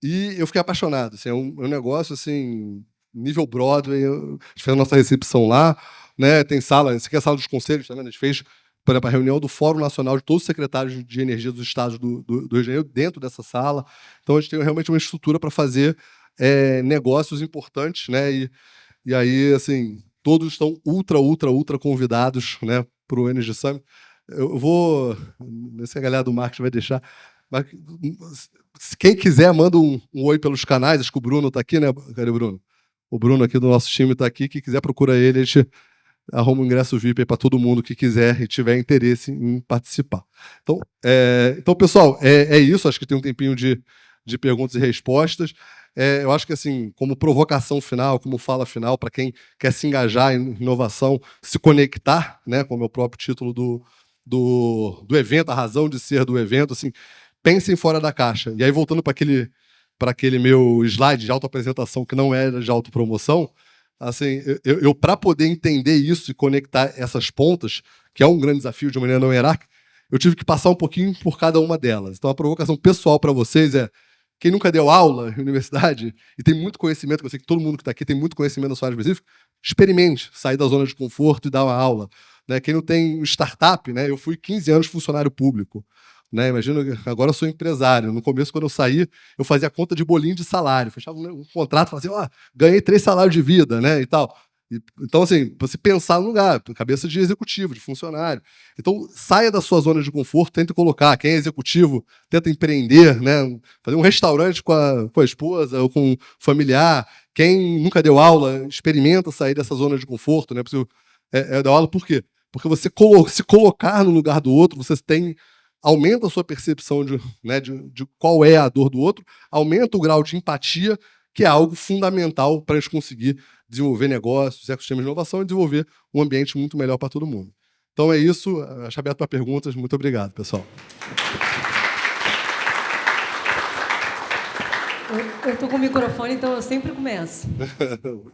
e eu fiquei apaixonado. Assim, é um negócio assim, nível Broadway. A gente fez a nossa recepção lá, né? Tem sala, essa aqui é a sala dos conselhos também. A gente fez, por exemplo, a reunião do Fórum Nacional de todos os secretários de energia dos estados do Rio de Janeiro dentro dessa sala. Então a gente tem realmente uma estrutura para fazer negócios importantes, né? E aí, assim, todos estão ultra convidados, né, para o Energy Summit. Eu vou, não sei se a galera do marketing vai deixar, mas quem quiser, manda um oi pelos canais. Acho que o Bruno está aqui, né? Cadê o Bruno? O Bruno aqui do nosso time está aqui. Quem quiser, procura ele. A gente arruma um ingresso VIP para todo mundo que quiser e tiver interesse em participar. Então pessoal, é isso. Acho que tem um tempinho de perguntas e respostas. Eu acho que, assim, como provocação final, como fala final, para quem quer se engajar em inovação, se conectar, né, como é o próprio título do evento, a razão de ser do evento, assim, pensem fora da caixa. E aí, voltando para aquele meu slide de autoapresentação, que não era de autopromoção, assim, eu para poder entender isso e conectar essas pontas, que é um grande desafio de maneira não hierárquica, eu tive que passar um pouquinho por cada uma delas. Então, a provocação pessoal para vocês é: quem nunca deu aula em universidade e tem muito conhecimento, eu sei que todo mundo que está aqui tem muito conhecimento na sua área específica, experimente sair da zona de conforto e dar uma aula. Né? Quem não tem startup, né? Eu fui 15 anos funcionário público. Né? Imagina, agora eu sou empresário. No começo, quando eu saí, eu fazia conta de bolinho de salário. Fechava um contrato, falava assim, ganhei 3 salários de vida, né? E tal. Então, assim, você pensar no lugar, cabeça de executivo, de funcionário. Então, saia da sua zona de conforto, tente colocar. Quem é executivo, tenta empreender, né? Fazer um restaurante com a esposa ou com um familiar. Quem nunca deu aula, experimenta sair dessa zona de conforto, né? Dar aula por quê? Porque você se colocar no lugar do outro, você aumenta a sua percepção né, de qual é a dor do outro, aumenta o grau de empatia, que é algo fundamental para a gente conseguir desenvolver negócios, ecossistemas de inovação e desenvolver um ambiente muito melhor para todo mundo. Então é isso. Acho aberto para perguntas. Muito obrigado, pessoal. Eu estou com o microfone, então eu sempre começo.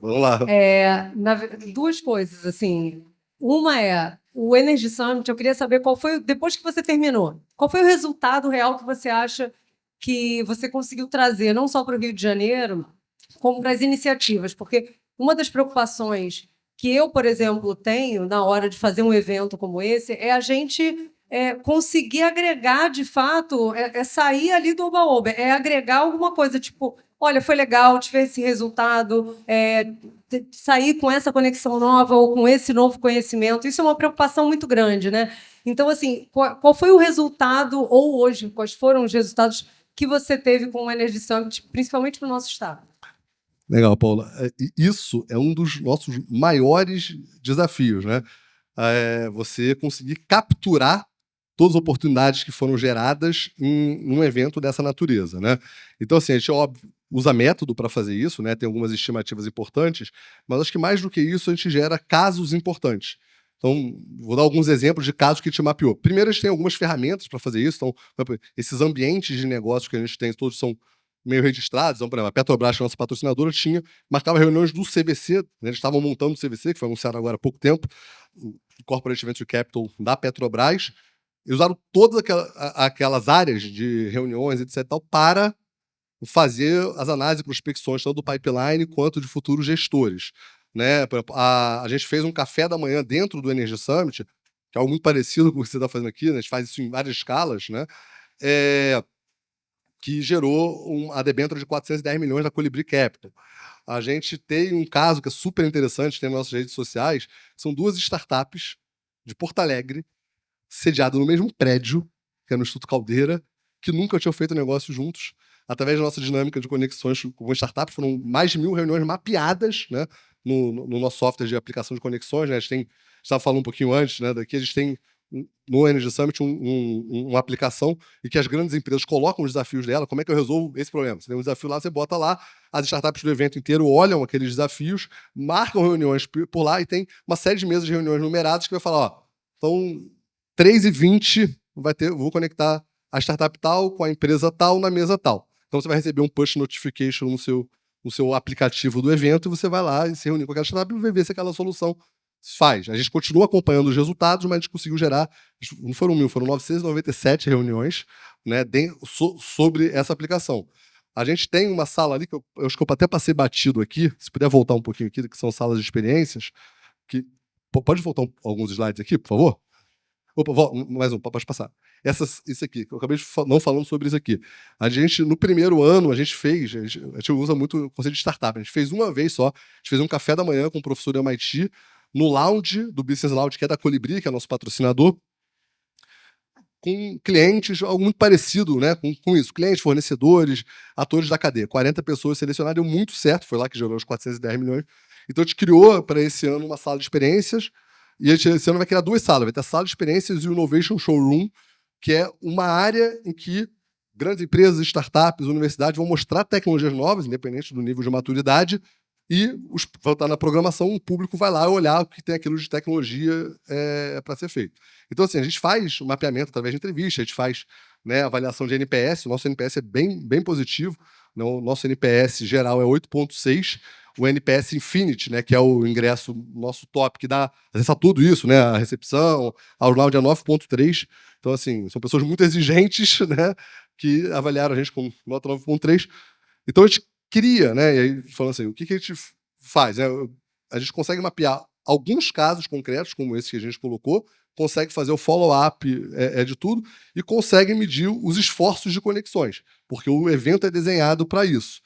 Vamos lá. 2 coisas, assim. Uma é o Energy Summit. Eu queria saber qual foi, depois que você terminou, qual foi o resultado real que você acha que você conseguiu trazer, não só para o Rio de Janeiro, como para as iniciativas. Porque uma das preocupações que eu, por exemplo, tenho na hora de fazer um evento como esse é a gente conseguir agregar, de fato, sair ali do oba-oba, agregar alguma coisa, tipo, olha, foi legal, tive esse resultado, sair com essa conexão nova ou com esse novo conhecimento. Isso é uma preocupação muito grande, né? Então, assim, qual foi o resultado, ou hoje, quais foram os resultados que você teve com o Energy Summit, principalmente para o nosso estado? Legal, Paula. Isso é um dos nossos maiores desafios, né? Você conseguir capturar todas as oportunidades que foram geradas em um evento dessa natureza, né? Então, assim, a gente, óbvio, usa método para fazer isso, né? Tem algumas estimativas importantes, mas acho que mais do que isso, a gente gera casos importantes. Então, vou dar alguns exemplos de casos que a gente mapeou. Primeiro, a gente tem algumas ferramentas para fazer isso. Então, esses ambientes de negócio que a gente tem, todos são meio registrados. Então, por exemplo, a Petrobras, que é a nossa patrocinadora, marcava reuniões do CVC, né? Eles estavam montando o CVC, que foi anunciado agora há pouco tempo, o Corporate Venture Capital da Petrobras, e usaram todas aquelas áreas de reuniões, etc., tal, para fazer as análises e prospecções, tanto do pipeline quanto de futuros gestores. Né? A gente fez um café da manhã dentro do Energy Summit, que é algo muito parecido com o que você está fazendo aqui, né? A gente faz isso em várias escalas, né? Que gerou a debênture de 410 milhões da Colibri Capital. A gente tem um caso que é super interessante, tem nas nossas redes sociais, são duas startups de Porto Alegre, sediadas no mesmo prédio, que é no Instituto Caldeira, que nunca tinham feito negócio juntos. Através da nossa dinâmica de conexões com startups, foram mais de 1.000 reuniões mapeadas, né, no nosso software de aplicação de conexões. Né, a gente estava falando um pouquinho antes, né, daqui a gente tem no Energy Summit uma aplicação em que as grandes empresas colocam os desafios dela. Como é que eu resolvo esse problema? Você tem um desafio lá, você bota lá, as startups do evento inteiro olham aqueles desafios, marcam reuniões por lá e tem uma série de mesas de reuniões numeradas que vai falar, ó, então 3h20 vou conectar a startup tal com a empresa tal na mesa tal. Então você vai receber um push notification no seu aplicativo do evento e você vai lá e se reunir com aquela startup e vai ver se aquela solução faz. A gente continua acompanhando os resultados, mas a gente conseguiu gerar, não foram 1.000, foram 997 reuniões, né, sobre essa aplicação. A gente tem uma sala ali, que eu acho que eu até passei batido aqui, se puder voltar um pouquinho aqui, que são salas de experiências, que pode voltar alguns slides aqui, por favor? Opa, mais um, pode passar. Isso aqui, eu acabei não falando sobre isso aqui. A gente, no primeiro ano, a gente usa muito o conceito de startup. A gente fez uma vez só, a gente fez um café da manhã com o professor do MIT, no lounge do Business Lounge, que é da Colibri, que é nosso patrocinador, com clientes, algo muito parecido, né, com isso. Clientes, fornecedores, atores da cadeia. 40 pessoas selecionadas, deu muito certo, foi lá que gerou os 410 milhões. Então a gente criou para esse ano uma sala de experiências, e a gente esse ano vai criar duas salas. Vai ter a sala de experiências e o Innovation Showroom, que é uma área em que grandes empresas, startups, universidades vão mostrar tecnologias novas, independente do nível de maturidade, e vai estar na programação, o público vai lá olhar o que tem aquilo de tecnologia para ser feito. Então, assim, a gente faz um mapeamento através de entrevista, a gente faz, né, avaliação de NPS, o nosso NPS é bem positivo, né, o nosso NPS geral é 8,6, o NPS Infinity, né, que é o ingresso nosso top, que dá acesso a tudo isso, né, a recepção, ao lounge é 9,3. Então, assim, são pessoas muito exigentes, né, que avaliaram a gente com nota 9,3. Então, a gente cria, né, e aí falando assim, o que a gente faz? Né? A gente consegue mapear alguns casos concretos, como esse que a gente colocou, consegue fazer o follow-up de tudo e consegue medir os esforços de conexões, porque o evento é desenhado para isso.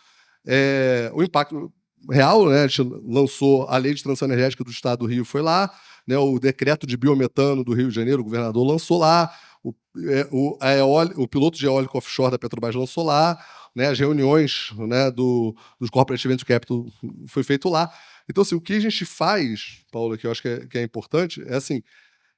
O impacto real, né, a gente lançou a Lei de Transição Energética do Estado do Rio, foi lá, né, o decreto de biometano do Rio de Janeiro, o governador lançou lá, o piloto de eólico offshore da Petrobras lançou lá, né, as reuniões, né, dos Corporate Venture Capital foi feito lá. Então, assim, o que a gente faz, Paulo, que eu acho que é importante, é assim,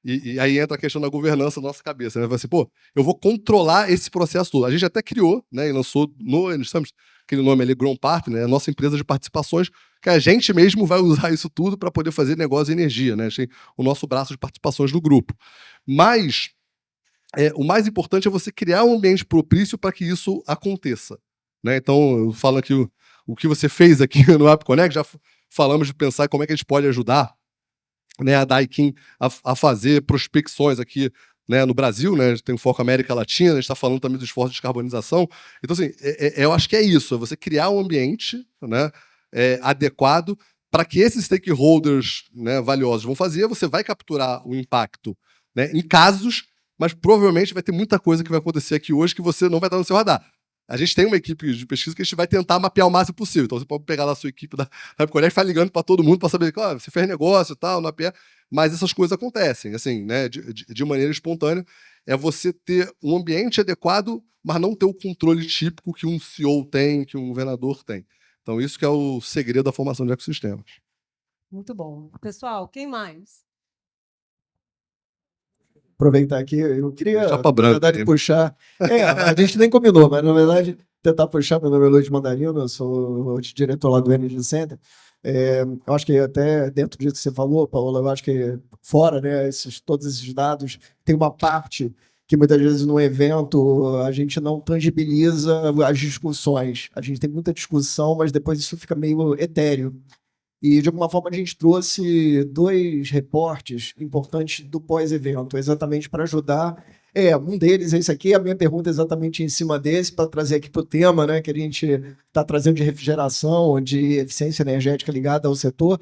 e aí entra a questão da governança na nossa cabeça, né? Vai assim, pô, eu vou controlar esse processo todo. A gente até criou, né, e lançou no Energy Summit, aquele nome ali, Grown Partner, né, a nossa empresa de participações, que a gente mesmo vai usar isso tudo para poder fazer negócio de energia, né? A gente tem o nosso braço de participações do grupo. Mas o mais importante é você criar um ambiente propício para que isso aconteça. Né? Então, eu falo aqui o que você fez aqui no AppConnect, já falamos de pensar como é que a gente pode ajudar, né, a Daikin a fazer prospecções aqui, né, no Brasil, né, a gente tem um foco América Latina, a gente está falando também do esforço de descarbonização. Então, assim, eu acho que é isso, é você criar um ambiente, né, adequado para que esses stakeholders, né, valiosos vão fazer, você vai capturar o impacto, né, em casos, mas provavelmente vai ter muita coisa que vai acontecer aqui hoje que você não vai estar no seu radar. A gente tem uma equipe de pesquisa que a gente vai tentar mapear o máximo possível. Então, você pode pegar lá a sua equipe da AppConnect e ficar ligando para todo mundo para saber que você fez negócio e tal, mapear. Mas essas coisas acontecem, assim, né, de maneira espontânea. É você ter um ambiente adequado, mas não ter o controle típico que um CEO tem, que um governador tem. Então, isso que é o segredo da formação de ecossistemas. Muito bom. Pessoal, quem mais? aproveitar aqui, eu queria, Chapa na branca, verdade, hein? puxar... a gente nem combinou, mas, na verdade, tentar puxar. Meu nome é Luiz Mandarino, eu sou o diretor lá do Energy Center. Eu acho que até dentro disso que você falou, Paola, eu acho que fora, né, todos esses dados, tem uma parte que muitas vezes no evento a gente não tangibiliza as discussões. A gente tem muita discussão, mas depois isso fica meio etéreo. E, de alguma forma, a gente trouxe 2 reportes importantes do pós-evento, exatamente para ajudar. Um deles é esse aqui, a minha pergunta é exatamente em cima desse, para trazer aqui para o tema, né, que a gente está trazendo de refrigeração, de eficiência energética ligada ao setor.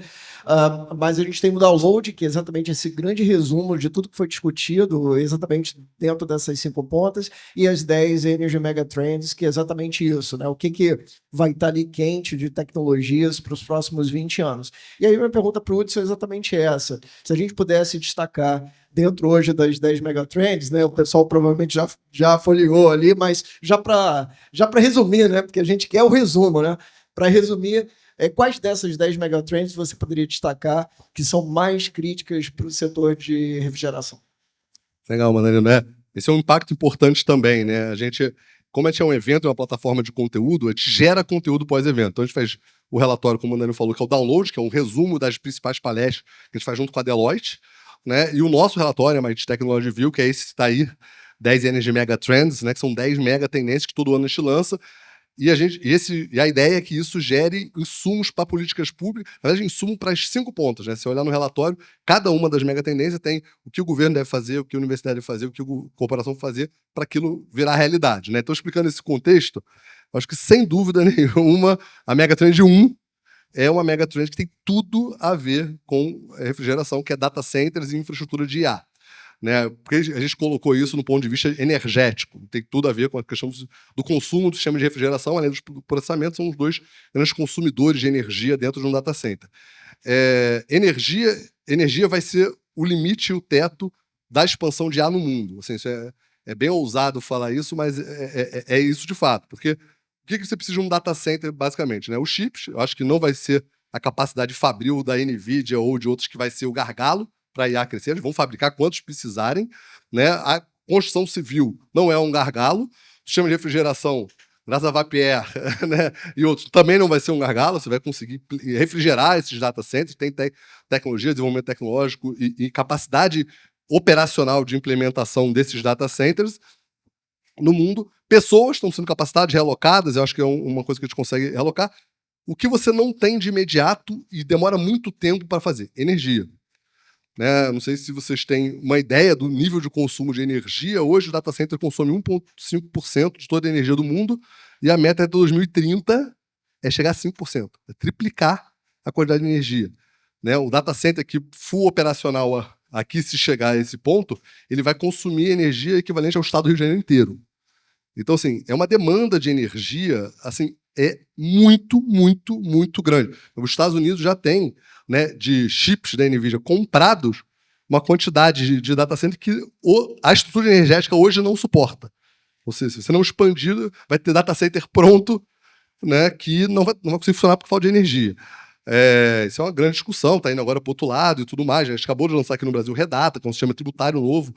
Mas a gente tem o download, que é exatamente esse grande resumo de tudo que foi discutido, exatamente dentro dessas 5 pontas, e as 10 Energy Megatrends, que é exatamente isso, né? O que vai estar ali quente de tecnologias para os próximos 20 anos. E aí minha pergunta para o Hudson é exatamente essa. Se a gente pudesse destacar dentro hoje das 10 megatrends, né? O pessoal provavelmente já folheou ali, mas já para resumir, né? Porque a gente quer o resumo, né? Para resumir, quais dessas 10 megatrends você poderia destacar que são mais críticas para o setor de refrigeração? Legal, Mandarino, né? Esse é um impacto importante também, né? Como a gente é um evento, é uma plataforma de conteúdo, a gente gera conteúdo pós-evento. Então a gente faz o relatório, como o Mandarino falou, que é o download, que é um resumo das principais palestras que a gente faz junto com a Deloitte, né? E o nosso relatório, a MIT Technology Review, que é esse que está aí, 10 Energy Mega Trends, né? Que são 10 mega tendências que todo ano a gente lança. E a ideia é que isso gere insumos para políticas públicas, na verdade, insumo para as 5 pontas, né? Se você olhar no relatório, cada uma das mega tendências tem o que o governo deve fazer, o que a universidade deve fazer, o que a corporação deve fazer para aquilo virar realidade, né? Então, explicando esse contexto, acho que sem dúvida nenhuma, a mega trend 1 é uma mega trend que tem tudo a ver com refrigeração, que é data centers e infraestrutura de IA. Né? Porque a gente colocou isso no ponto de vista energético, tem tudo a ver com a questão do consumo do sistema de refrigeração, além do processamento, são os 2 grandes consumidores de energia dentro de um data center. Energia vai ser o limite e o teto da expansão de IA no mundo. Assim, isso é bem ousado falar isso, mas é isso de fato. Porque o que você precisa de um data center, basicamente? Né? Os chips, eu acho que não vai ser a capacidade fabril da NVIDIA ou de outros que vai ser o gargalo para a IA crescer, eles vão fabricar quantos precisarem, né? A construção civil não é um gargalo, o sistema de refrigeração, graças a Vapeur, né? E outros, também não vai ser um gargalo, você vai conseguir refrigerar esses data centers, tem tecnologia, desenvolvimento tecnológico e capacidade operacional de implementação desses data centers no mundo. Pessoas estão sendo capacitadas, realocadas, eu acho que é uma coisa que a gente consegue realocar. O que você não tem de imediato e demora muito tempo para fazer? Energia. Né? Não sei se vocês têm uma ideia do nível de consumo de energia. Hoje o data center consome 1,5% de toda a energia do mundo e a meta de 2030 é chegar a 5%, é triplicar a quantidade de energia. Né? O data center que full operacional aqui, se chegar a esse ponto, ele vai consumir energia equivalente ao estado do Rio de Janeiro inteiro. Então, assim, é uma demanda de energia, assim, é muito, muito, muito grande. Os Estados Unidos já tem, né, de chips da NVIDIA comprados uma quantidade de data center que a estrutura energética hoje não suporta. Ou seja, se você não expandir, vai ter data center pronto, né, que não vai conseguir funcionar por falta de energia. Isso é uma grande discussão, está indo agora para o outro lado e tudo mais. A gente acabou de lançar aqui no Brasil Redata, que é um sistema tributário novo,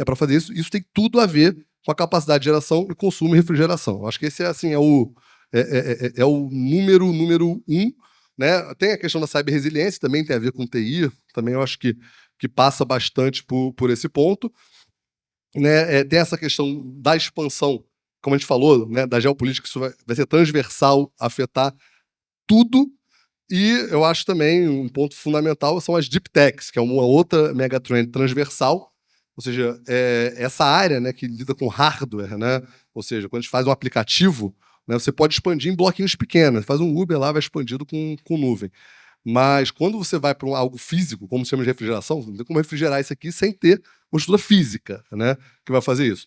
para fazer isso. Isso tem tudo a ver com a capacidade de geração e consumo e refrigeração. Acho que esse assim, é o número 1. Né? Tem a questão da cyberresiliência, também tem a ver com TI, também eu acho que passa bastante por esse ponto. Né? Tem essa questão da expansão, como a gente falou, né, da geopolítica, isso vai ser transversal, afetar tudo. E eu acho também um ponto fundamental são as deep techs, que é uma outra megatrend transversal, ou seja, essa área, né, que lida com hardware, né, ou seja, quando a gente faz um aplicativo, né, você pode expandir em bloquinhos pequenos, faz um Uber lá, vai expandido com nuvem. Mas quando você vai para algo físico, como se chama de refrigeração, não tem como refrigerar isso aqui sem ter uma estrutura física, né, que vai fazer isso.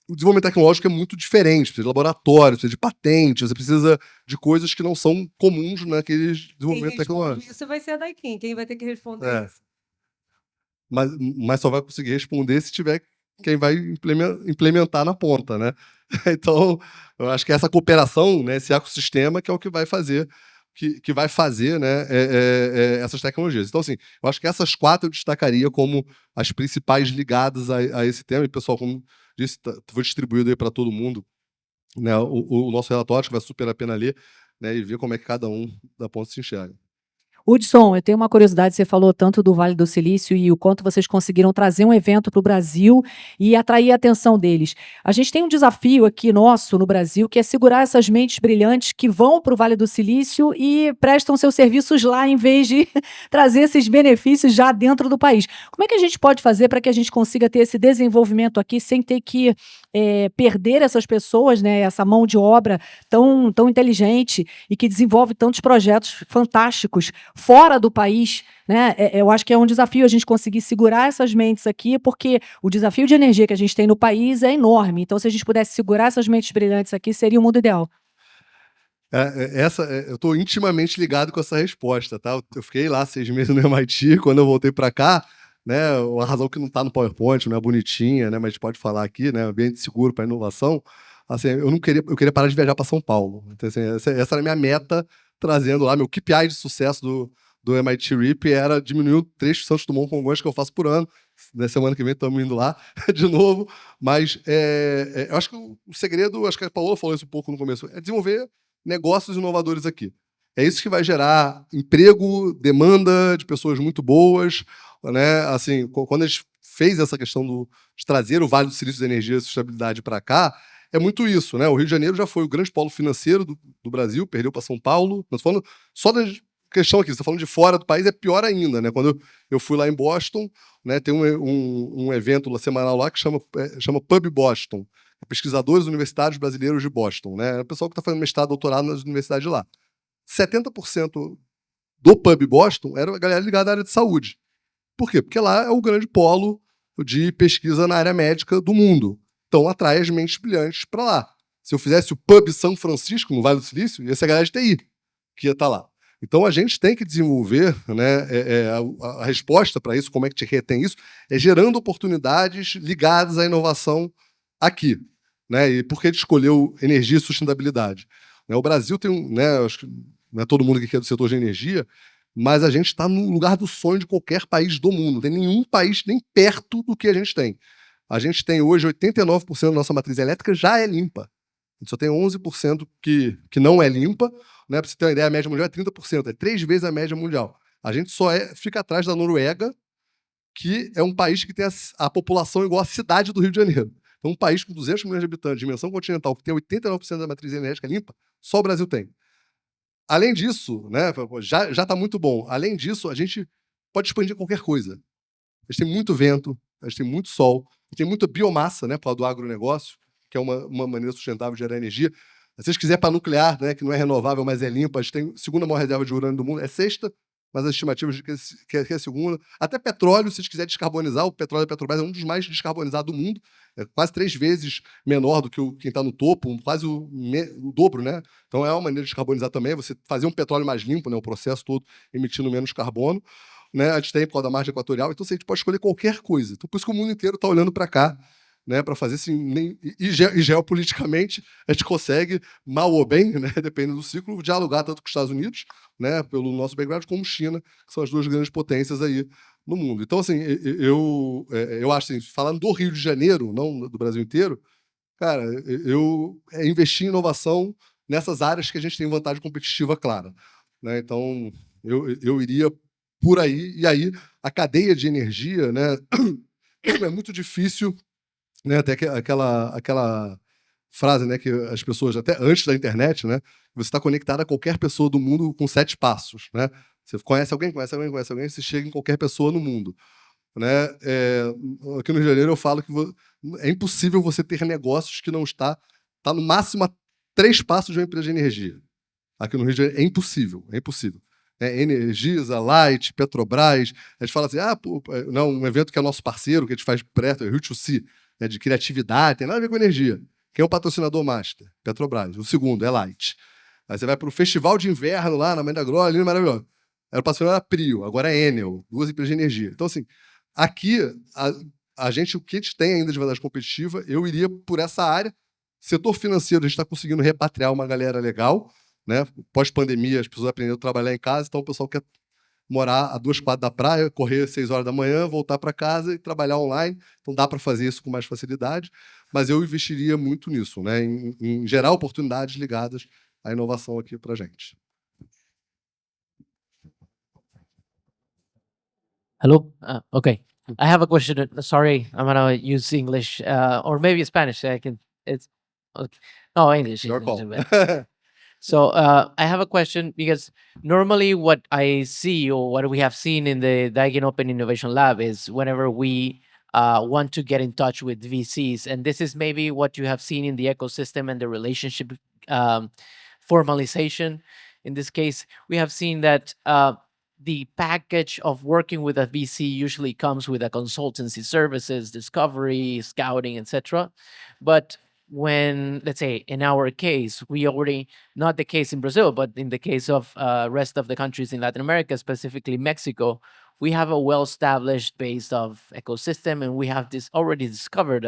O desenvolvimento tecnológico é muito diferente, precisa de laboratório, precisa de patente, você precisa de coisas que não são comuns naquele desenvolvimento tecnológico. Isso vai ser a Daikin, quem vai ter que responder isso? Mas só vai conseguir responder se tiver quem vai implementar na ponta, né? Então, eu acho que essa cooperação, né, esse ecossistema, que é o que vai fazer que vai fazer, né, essas tecnologias. Então, assim, eu acho que essas 4 eu destacaria como as principais ligadas a esse tema. E, pessoal, como disse, foi distribuído aí para todo mundo, né, o nosso relatório, que vai super a pena ler, né, e ver como é que cada um da ponta se enxerga. Hudson, eu tenho uma curiosidade, você falou tanto do Vale do Silício e o quanto vocês conseguiram trazer um evento para o Brasil e atrair a atenção deles. A gente tem um desafio aqui nosso no Brasil, que é segurar essas mentes brilhantes que vão para o Vale do Silício e prestam seus serviços lá, em vez de trazer esses benefícios já dentro do país. Como é que a gente pode fazer para que a gente consiga ter esse desenvolvimento aqui sem ter que perder essas pessoas, né, essa mão de obra tão inteligente e que desenvolve tantos projetos fantásticos fora do país, né? Eu acho que é um desafio a gente conseguir segurar essas mentes aqui, porque o desafio de energia que a gente tem no país é enorme. Então, se a gente pudesse segurar essas mentes brilhantes aqui, seria o mundo ideal. Eu estou intimamente ligado com essa resposta, tá? Eu fiquei lá 6 meses no MIT, quando eu voltei para cá, né? A razão que não está no PowerPoint, não é bonitinha, né? Mas a gente pode falar aqui, né? Ambiente seguro para inovação. Assim, eu queria parar de viajar para São Paulo. Então, assim, essa era a minha meta, trazendo lá meu KPI de sucesso do MIT RIP era diminuir o trecho Santos Dumont Congonhas que eu faço por ano. Na semana que vem estamos indo lá de novo. Mas eu acho que o segredo, acho que a Paola falou isso um pouco no começo, é desenvolver negócios inovadores aqui. É isso que vai gerar emprego, demanda de pessoas muito boas, né? Assim, quando a gente fez essa questão de trazer o Vale do Silício da Energia e Sustentabilidade para cá, é muito isso, né? O Rio de Janeiro já foi o grande polo financeiro do Brasil, perdeu para São Paulo. Nós falando só da questão aqui, você está falando de fora do país, é pior ainda, né? Quando eu fui lá em Boston, né, tem um evento semanal lá que chama Pub Boston, pesquisadores universitários brasileiros de Boston, né? O pessoal que está fazendo mestrado, doutorado nas universidades de lá. 70% do Pub Boston era a galera ligada à área de saúde. Por quê? Porque lá é o grande polo de pesquisa na área médica do mundo. Então, atrai as mentes brilhantes para lá. Se eu fizesse o Pub São Francisco, no Vale do Silício, ia ser a galera de TI que ia estar lá. Então, a gente tem que desenvolver, né, a resposta para isso, como é que te retém isso, é gerando oportunidades ligadas à inovação aqui. Né? E por que a gente escolheu energia e sustentabilidade? O Brasil tem acho que não é todo mundo aqui que é do setor de energia, mas a gente está no lugar do sonho de qualquer país do mundo. Não tem nenhum país nem perto do que a gente tem. A gente tem hoje 89% da nossa matriz elétrica já é limpa. A gente só tem 11% que não é limpa. Né? Para você ter uma ideia, a média mundial é 30%. É 3 vezes a média mundial. A gente só fica atrás da Noruega, que é um país que tem a população igual à cidade do Rio de Janeiro. Então, um país com 200 milhões de habitantes, dimensão continental, que tem 89% da matriz energética limpa, só o Brasil tem. Além disso, né, já está muito bom. Além disso, a gente pode expandir qualquer coisa. A gente tem muito vento, a gente tem muito sol, a gente tem muita biomassa, né, para o do agronegócio, que é uma maneira sustentável de gerar energia. Se vocês quiserem para nuclear, né, que não é renovável, mas é limpa, a gente tem a segunda maior reserva de urânio do mundo, é sexta, mas as estimativas de que é a segunda. Até petróleo, se vocês quiserem descarbonizar, o petróleo da Petrobras é um dos mais descarbonizados do mundo, é quase 3 vezes menor do que quem está no topo, quase o dobro, né? Então é uma maneira de descarbonizar também, você fazer um petróleo mais limpo, né, o processo todo emitindo menos carbono. Né? A gente tem por causa da margem equatorial, então a gente pode escolher qualquer coisa. Então por isso que o mundo inteiro está olhando para cá, né, para fazer assim, e geopoliticamente a gente consegue, mal ou bem, né, dependendo do ciclo, dialogar tanto com os Estados Unidos, né, pelo nosso background, como China, que são as duas grandes potências aí no mundo. Então, assim, eu acho, assim, falando do Rio de Janeiro, não do Brasil inteiro, cara, eu investi em inovação nessas áreas que a gente tem vantagem competitiva clara. Né? Então, eu iria por aí, e aí a cadeia de energia, né, é muito difícil. Né, até aquela frase, né, que as pessoas, até antes da internet, né, você está conectado a qualquer pessoa do mundo com 7 passos. Né? Você conhece alguém, você chega em qualquer pessoa no mundo. Né? Aqui no Rio de Janeiro eu falo que é impossível você ter negócios que não está no máximo a 3 passos de uma empresa de energia. Aqui no Rio de Janeiro é impossível, é impossível. Energisa, Light, Petrobras, a gente fala assim, não, um evento que é nosso parceiro, que a gente faz perto, é o Rio2C, né, de criatividade, tem nada a ver com energia. Quem é o patrocinador master? Petrobras. O segundo é Light. Aí você vai para o Festival de Inverno lá na Menda Grossa, ali maravilhoso. Era o patrocinador era Prio, agora é Enel, 2 empresas de energia. Então, assim, aqui, o que a gente tem ainda de vantagem competitiva, eu iria por essa área. Setor financeiro, a gente está conseguindo repatriar uma galera legal. né? Pós-pandemia, as pessoas aprenderam a trabalhar em casa, então o pessoal quer morar a 2 quadras da praia, correr às 6 horas da manhã, voltar para casa e trabalhar online. Então dá para fazer isso com mais facilidade, mas eu investiria muito nisso, né? Em gerar oportunidades ligadas à inovação aqui para a gente. Hello. Okay. I have a question. Sorry, I'm gonna use English or maybe Spanish. I can. It's okay. No, English. Your English call. is better. So I have a question because normally what I see or what we have seen in the Daikin Open Innovation Lab is whenever we want to get in touch with VCs, and this is maybe what you have seen in the ecosystem and the relationship formalization. In this case, we have seen that the package of working with a VC usually comes with a consultancy services, discovery, scouting, etc. But when, let's say, in our case, we already, not the case in Brazil, but in the case of rest of the countries in Latin America, specifically Mexico, we have a well-established base of ecosystem, and we have this already discovered,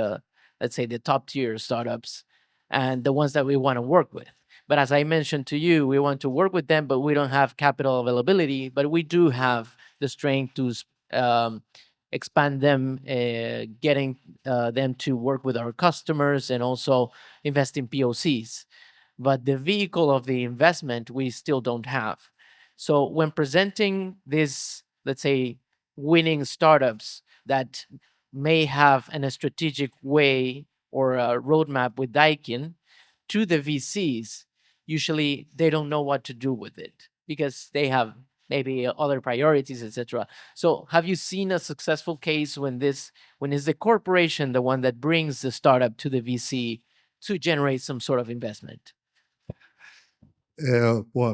let's say, the top tier startups and the ones that we want to work with. But as I mentioned to you, we want to work with them, but we don't have capital availability, but we do have the strength to expand them, getting them to work with our customers and also invest in POCs. But the vehicle of the investment, we still don't have. So when presenting this, let's say, winning startups that may have a strategic way or a roadmap with Daikin to the VCs, usually they don't know what to do with it because they have maybe other priorities, etc. So have you seen a successful case when is the corporation the one that brings the startup to the VC to generate some sort of investment?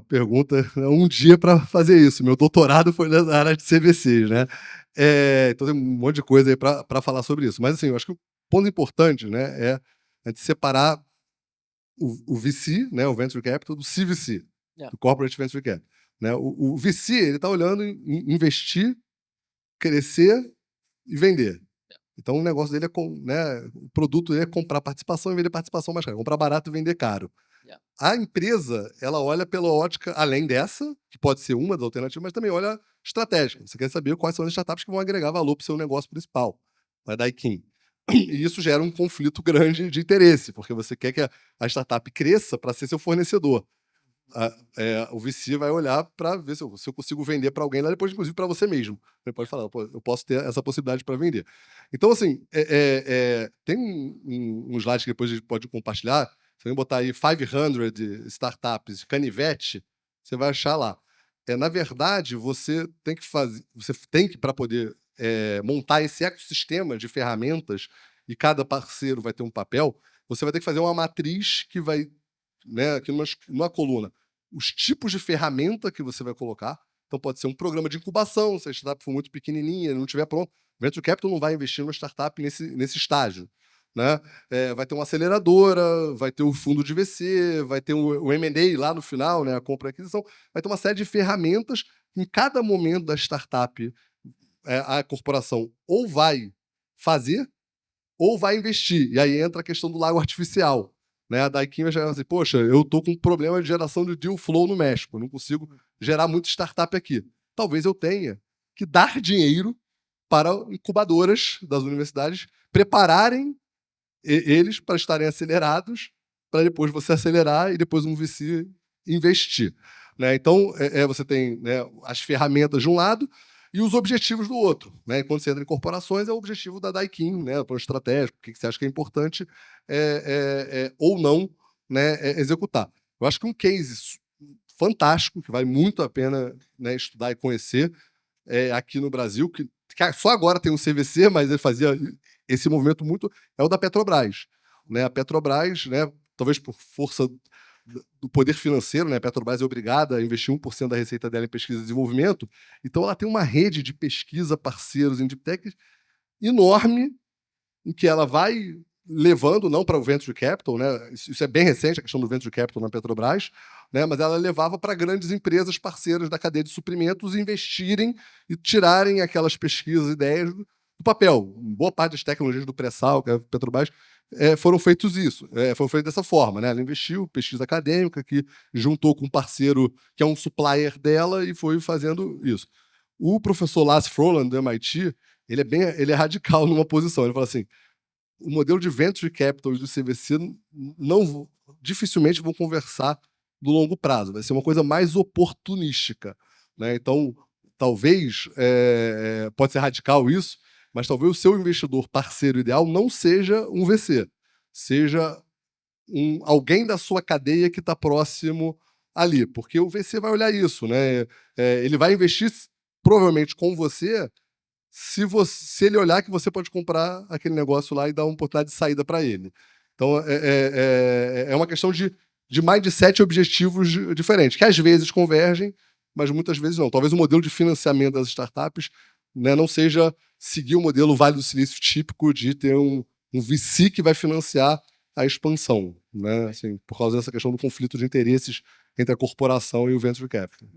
Pergunta, dia para fazer isso. Meu doutorado foi na área de CVCs, né? Então tem um monte de coisa aí para falar sobre isso. Mas assim, eu acho que o ponto importante, né, é a gente separar o VC, né, o Venture Capital, do CVC, do Corporate Venture Capital. Né? O VC, ele está olhando em investir, crescer e vender. Então o negócio dele o produto dele é comprar participação e vender participação mais cara, comprar barato e vender caro. A empresa, ela olha pela ótica além dessa, que pode ser uma das alternativas, mas também olha estratégica. Você quer saber quais são as startups que vão agregar valor para o seu negócio principal, a Daikin. E isso gera um conflito grande de interesse, porque você quer que a startup cresça para ser seu fornecedor. O VC vai olhar para ver se eu consigo vender para alguém lá depois, inclusive para você mesmo. Você pode falar, eu posso ter essa possibilidade para vender. Então, assim, tem um slide que depois a gente pode compartilhar. Se você botar aí 500 startups, canivete, você vai achar lá. Na verdade, você tem que para poder montar esse ecossistema de ferramentas, e cada parceiro vai ter um papel, você vai ter que fazer uma matriz que vai, né, aqui numa coluna, os tipos de ferramenta que você vai colocar. Então pode ser um programa de incubação, se a startup for muito pequenininha, não estiver pronto. Venture Capital não vai investir numa startup nesse estágio. Né? Vai ter uma aceleradora, vai ter o fundo de VC, vai ter o M&A lá no final, né, a compra e aquisição, vai ter uma série de ferramentas. Em cada momento da startup, a corporação ou vai fazer ou vai investir. E aí entra a questão do lago artificial. Né? A Daikin vai chegar assim, poxa, eu estou com um problema de geração de deal flow no México, não consigo gerar muita startup aqui. Talvez eu tenha que dar dinheiro para incubadoras das universidades prepararem eles para estarem acelerados, para depois você acelerar e depois um VC investir. Né? Então, você tem, né, as ferramentas de um lado e os objetivos do outro. Né? Quando você entra em corporações, é o objetivo da Daikin, né, o plano estratégico, o que você acha que é importante ou não, né, executar. Eu acho que um case fantástico, que vale muito a pena, né, estudar e conhecer, aqui no Brasil, que só agora tem um CVC, mas ele fazia esse movimento muito, é o da Petrobras. Né? A Petrobras, né, talvez por força do poder financeiro, né, a Petrobras é obrigada a investir 1% da receita dela em pesquisa e desenvolvimento, então ela tem uma rede de pesquisa, parceiros em deep tech enorme, em que ela vai levando, não para o Venture Capital, né, isso é bem recente, a questão do Venture Capital na Petrobras, né, mas ela levava para grandes empresas parceiras da cadeia de suprimentos investirem e tirarem aquelas pesquisas, ideias do papel. Boa parte das tecnologias do pré-sal, que a Petrobras foram feitos foram feitos dessa forma, né? Ela investiu, pesquisa acadêmica, que juntou com um parceiro que é um supplier dela e foi fazendo isso. O professor Lars Froland, do MIT, ele é radical numa posição. Ele fala assim, o modelo de Venture Capital e do CVC dificilmente vão conversar no longo prazo. Vai ser uma coisa mais oportunística, né? Então, talvez, pode ser radical isso, mas talvez o seu investidor parceiro ideal não seja um VC, seja alguém da sua cadeia que está próximo ali, porque o VC vai olhar isso, né? Ele vai investir provavelmente com você se ele olhar que você pode comprar aquele negócio lá e dar uma oportunidade de saída para ele. Então, é uma questão de mindset e objetivos diferentes, que às vezes convergem, mas muitas vezes não. Talvez o modelo de financiamento das startups, né, não seja seguir o modelo Vale do Silício típico de ter um VC que vai financiar a expansão, né, assim, por causa dessa questão do conflito de interesses entre a corporação e o venture capital.